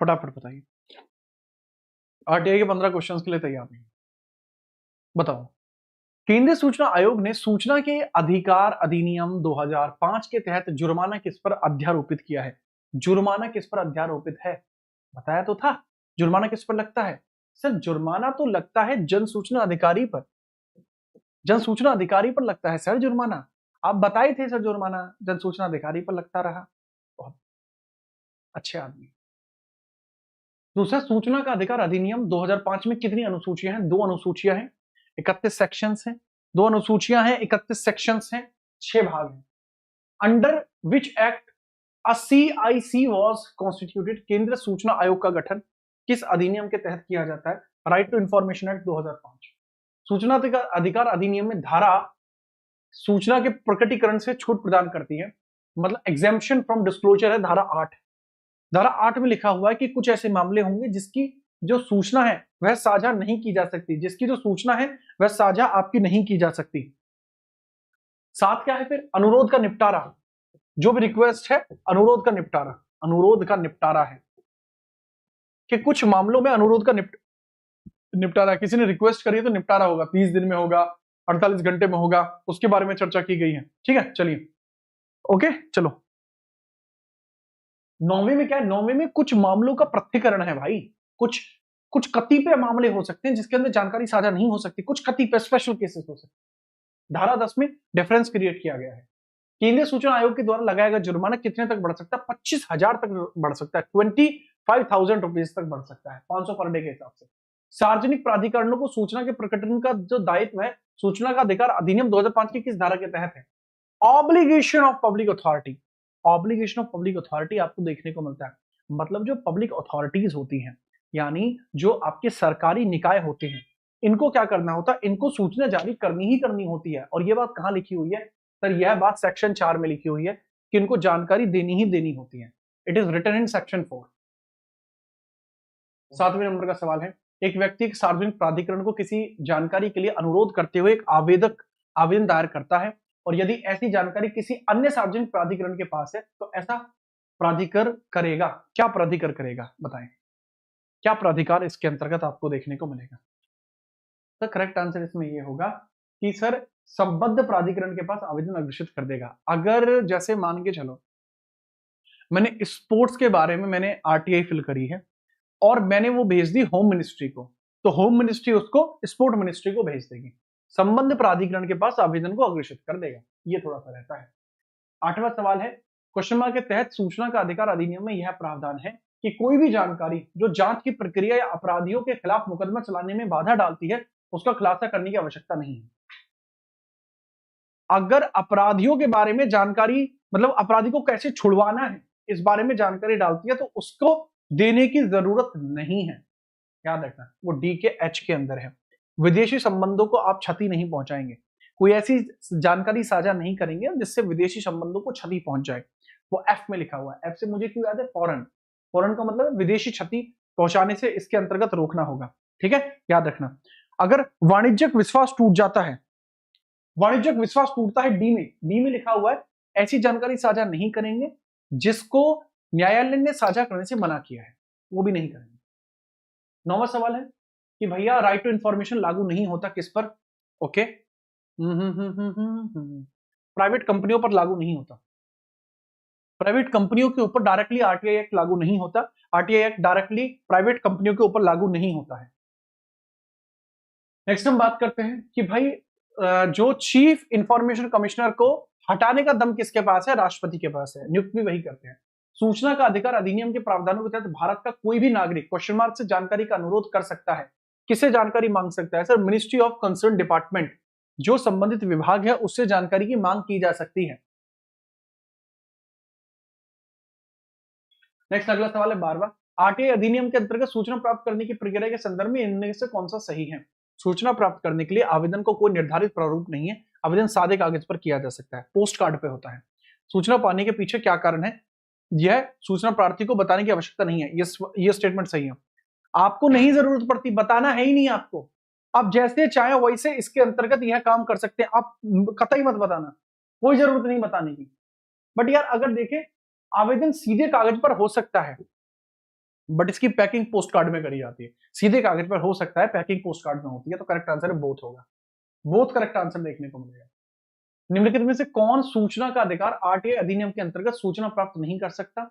फटाफट बताइए, आरटीआई के 15 क्वेश्चन के लिए तैयार नहीं? बताओ। केंद्रीय सूचना आयोग ने सूचना के अधिकार अधिनियम 2005 के तहत जुर्माना किस पर अध्यारोपित किया है? जुर्माना किस पर अध्यारोपित है? बताया तो था जुर्माना किस पर लगता है। सर जुर्माना तो लगता है जन सूचना अधिकारी पर, जन सूचना अधिकारी पर लगता है सर जुर्माना। आप बताए थे सर जुर्माना जन सूचना अधिकारी पर लगता रहा। बहुत अच्छे आदमी। दूसरा, सूचना का अधिकार अधिनियम 2005 में कितनी अनुसूचियां हैं? 2 अनुसूचियां हैं, 31 सेक्शंस हैं। 2 अनुसूचियां हैं, 31 सेक्शंस हैं, 6 भाग हैं। Under which act a CIC was constituted? केंद्रीय सूचना आयोग का गठन किस अधिनियम के तहत किया जाता है? Right to information act 2005। सूचना अधिकार अधिनियम में धारा सूचना के प्रकटीकरण से छूट प्रदान करती है, मतलब एग्जेम्पशन फ्रॉम डिस्क्लोजर है, धारा 8। धारा 8 में लिखा हुआ है कि कुछ ऐसे मामले होंगे जिसकी जो सूचना है वह साझा नहीं की जा सकती, जिसकी जो सूचना है वह साझा आपकी नहीं की जा सकती। 7 क्या है फिर? अनुरोध का निपटारा। जो भी रिक्वेस्ट है, अनुरोध का निपटारा, अनुरोध का निपटारा है कि कुछ मामलों में अनुरोध का निपटारा, किसी ने रिक्वेस्ट करी है तो निपटारा होगा, 30 दिन में होगा, 48 घंटे में होगा, उसके बारे में चर्चा की गई है। ठीक है, चलिए ओके। चलो 9वें में क्या है? 9वें में कुछ मामलों का पृथक्करण है भाई। कुछ कतिपय मामले हो सकते हैं जिसके अंदर जानकारी साझा नहीं हो सकती, कुछ कतिपय स्पेशल केसेस हो सकते हैं। धारा 10 में डिफरेंस क्रिएट किया गया है। केंद्रीय सूचना आयोग के द्वारा लगाया गया जुर्माना कितने तक बढ़ सकता है? 25,000 तक बढ़ सकता है, 25,000 रुपीज तक बढ़ सकता है, 500 पर डे के हिसाब से। सार्वजनिक प्राधिकरणों को सूचना के प्रकटन का जो दायित्व है, सूचना का अधिकार अधिनियम 2005 की किस धारा के तहत है? Obligation of public authority. Obligation of public authority आपको देखने को मिलता है, मतलब जो पब्लिक अथॉरिटीज होती हैं, यानी जो आपके सरकारी निकाय होते हैं, इनको क्या करना होता है? इनको सूचना जारी करनी ही करनी होती है। और ये बात कहां लिखी हुई है सर? यह बात सेक्शन 4 में लिखी हुई है कि इनको जानकारी देनी ही देनी होती है। It is written in section 4। 7वें नंबर का सवाल है, एक व्यक्ति एक सार्वजनिक प्राधिकरण को किसी जानकारी के लिए अनुरोध करते हुए एक आवेदन दायर करता है, और यदि ऐसी जानकारी किसी अन्य सार्वजनिक प्राधिकरण के पास है तो ऐसा प्राधिकर करेगा। क्या प्राधिकर करेगा? बताएं, क्या प्राधिकार इसके अंतर्गत आपको देखने को मिलेगा? तो करेक्ट आंसर इसमें यह होगा कि सर संबद्ध प्राधिकरण के पास आवेदन अग्रेषित कर देगा। अगर जैसे मान के चलो मैंने स्पोर्ट्स के बारे में मैंने आरटीआई फिल करी है और मैंने वो भेज दी होम मिनिस्ट्री को, तो होम मिनिस्ट्री उसको स्पोर्ट मिनिस्ट्री को भेज देगी। संबंध प्राधिकरण के पास आवेदन को अग्रेषित कर देगा। ये थोड़ा सा रहता है। 8वां सवाल है, क्वेश्चन मार्क के तहत सूचना का अधिकार अधिनियम में यह प्रावधान है कि कोई भी जानकारी जो जांच की प्रक्रिया या अपराधियों के खिलाफ मुकदमा चलाने में बाधा डालती है, उसका खुलासा करने की आवश्यकता नहीं है। अगर अपराधियों के बारे में जानकारी, मतलब अपराधी को कैसे छुड़वाना है, इस बारे में जानकारी डालती है, तो उसको देने की जरूरत नहीं है। याद रखना, वो डी के एच के अंदर है। विदेशी संबंधों को आप क्षति नहीं पहुंचाएंगे, कोई ऐसी जानकारी साझा नहीं करेंगे जिससे विदेशी संबंधों को क्षति पहुंच जाए। वो एफ में लिखा हुआ है। एफ से मुझे क्यों याद है? फॉरेन। फॉरेन का मतलब विदेशी क्षति पहुंचाने से इसके अंतर्गत रोकना होगा। ठीक है, याद रखना। अगर वाणिज्यिक विश्वास टूट जाता है, वाणिज्यिक विश्वास टूटता है, डी में लिखा हुआ है ऐसी जानकारी साझा नहीं करेंगे जिसको न्यायालय ने साझा करने से मना किया है, वो भी नहीं करेंगे। 9वां सवाल है कि भैया राइट टू इंफॉर्मेशन लागू नहीं होता किस पर? ओके, प्राइवेट कंपनियों पर लागू नहीं होता। प्राइवेट कंपनियों के ऊपर डायरेक्टली आरटीआई एक्ट लागू नहीं होता। आरटीआई एक्ट डायरेक्टली प्राइवेट कंपनियों के ऊपर लागू नहीं होता है। नेक्स्ट हम बात करते हैं कि भाई जो चीफ इंफॉर्मेशन कमिश्नर को हटाने का दम किसके पास है? राष्ट्रपति के पास है, नियुक्त भी वही करते हैं। सूचना का अधिकार अधिनियम के प्रावधानों के तहत भारत का कोई भी नागरिक क्वेश्चन मार्क से जानकारी का अनुरोध कर सकता है। किसे जानकारी मांग सकता है? Sir ministry of concern department, जो संबंधित विभाग है उससे जानकारी की मांग की जा सकती है। नेक्स्ट अगला सवाल है 12वां, आरटीआई अधिनियम के अंतर्गत सूचना प्राप्त करने की प्रक्रिया के संदर्भ में इनमें से कौन सा सही है? सूचना प्राप्त करने के लिए आवेदन को कोई निर्धारित प्रारूप नहीं है। आवेदन सादे कागज पर किया जा सकता है, पोस्ट कार्ड पे होता है। सूचना पाने के पीछे क्या कारण है? यह सूचना प्रार्थी को बताने की आवश्यकता नहीं है। ये स्टेटमेंट सही है। आपको नहीं जरूरत पड़ती, बताना है ही नहीं आपको। आप जैसे चाहे वैसे इसके अंतर्गत यह काम कर सकते हैं, आप कतई मत बताना, कोई जरूरत नहीं बताने की। बट यार अगर देखें, आवेदन सीधे कागज पर हो सकता है, बट इसकी पैकिंग पोस्ट कार्ड में करी जाती है। सीधे कागज पर हो सकता है, पैकिंग पोस्ट कार्ड में होती है। तो करेक्ट आंसर है बोथ होगा, बोथ करेक्ट आंसर देखने को मिलेगा। निम्नलिखित में से कौन सूचना का अधिकार आरटीआई अधिनियम के अंतर्गत सूचना प्राप्त नहीं कर सकता?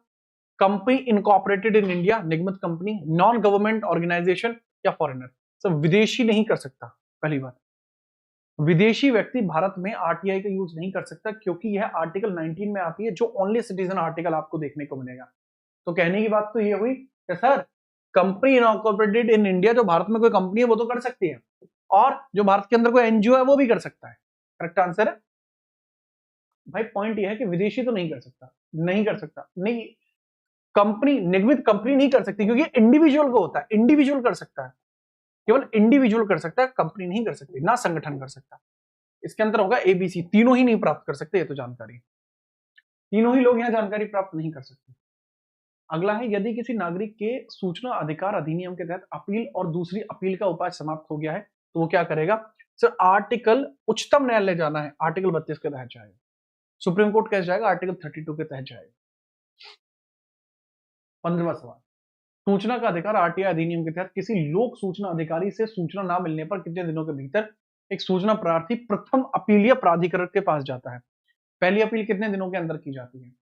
कंपनी इनकॉर्पोरेटेड इन इंडिया, निगमित कंपनी, नॉन गवर्नमेंट ऑर्गेनाइजेशन या फॉरेनर। सब विदेशी नहीं कर सकता। पहली बात, विदेशी व्यक्ति भारत में आरटीआई का यूज नहीं कर सकता, क्योंकि यह आर्टिकल 19 में आती है, जो ओनली सिटीजन आर्टिकल आपको देखने को मिलेगा। तो कहने की बात तो ये हुई कि sir company incorporated in India, जो भारत में कोई कंपनी है वो तो कर सकती है, और जो भारत के अंदर कोई एनजीओ है वो भी कर सकता है। करेक्ट आंसर है भाई। पॉइंट ये है कि विदेशी तो नहीं कर सकता, नहीं कर सकता, नहीं। कंपनी, निगमित कंपनी नहीं कर सकती, क्योंकि इंडिविजुअल को होता है, इंडिविजुअल कर सकता है, केवल इंडिविजुअल कर सकता है, कंपनी नहीं कर सकती, ना संगठन कर सकता। इसके अंदर होगा एबीसी, तीनों ही नहीं प्राप्त कर सकते। ये तो जानकारी, तीनों ही लोग यहां जानकारी प्राप्त नहीं कर सकते। अगला है, यदि किसी नागरिक के सूचना अधिकार अधिनियम के तहत अपील और दूसरी अपील का उपाय समाप्त हो गया है, तो वो क्या करेगा? सर आर्टिकल, उच्चतम न्यायालय जाना है, आर्टिकल 32 के तहत जाएगा। सुप्रीम कोर्ट कैसे जाएगा? आर्टिकल 32 के तहत जाएगा। 15वां सवाल, सूचना का अधिकार आरटीआई अधिनियम के तहत किसी लोक सूचना अधिकारी से सूचना ना मिलने पर कितने दिनों के भीतर एक सूचना प्रार्थी प्रथम अपीलीय प्राधिकरण के पास जाता है? पहली अपील कितने दिनों के अंदर की जाती है?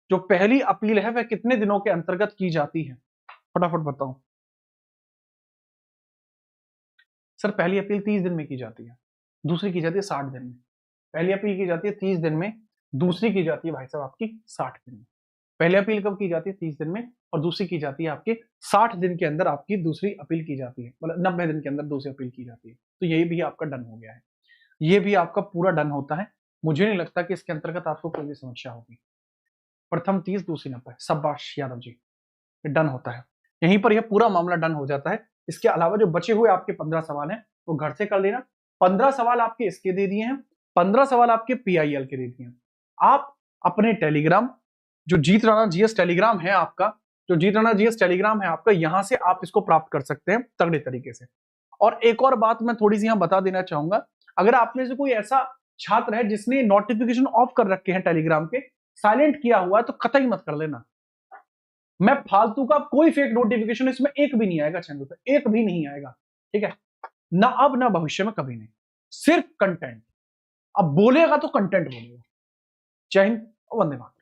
जो पहली अपील है वह कितने दिनों के अंतर्गत की जाती है? फटाफट बताओ सर। पहली अपील 30 दिन में की जाती है, दूसरी की जाती है 60 दिन में। पहली अपील की जाती है 30 दिन में, दूसरी की जाती है भाई साहब आपकी 60 दिन में। पहली अपील कब की जाती है? 30 दिन में, और दूसरी की जाती है आपके 60 दिन के अंदर आपकी दूसरी अपील की जाती है, मतलब 90 दिन के अंदर दूसरी अपील की जाती है। तो यही भी आपका डन हो गया है, ये भी आपका पूरा डन होता है। मुझे नहीं लगता कि इसके अंतर्गत आपको कोई भी समस्या होगी। प्रथम 30, दूसरी 90। शाबाश यादव जी, डन होता है। यहीं पर यह पूरा मामला डन हो जाता है। इसके अलावा जो बचे हुए आपके 15 सवाल हैं वो घर से कर लेना। 15 सवाल आपके इसके दे दिए हैं, 15 सवाल आपके पीआईएल के दे दिए हैं। आप अपने टेलीग्राम, जो जीत राणा जीएस टेलीग्राम है आपका, जो जीत राणा जीएस टेलीग्राम है आपका, यहां से आप इसको प्राप्त कर सकते हैं तगड़े तरीके से। और एक और बात मैं थोड़ी सी यहां बता देना चाहूंगा, अगर आप में से कोई ऐसा छात्र है जिसने नोटिफिकेशन ऑफ कर रखे हैं टेलीग्राम के, साइलेंट किया हुआ है, तो कतई मत कर लेना। मैं फालतू का कोई फेक नोटिफिकेशन इसमें एक भी नहीं आएगा चैनल पे, एक भी नहीं आएगा, ठीक है ना? अब ना भविष्य में कभी नहीं, सिर्फ कंटेंट। अब बोलेगा तो कंटेंट बोलेगा। जय हिंद, वंदे मातरम।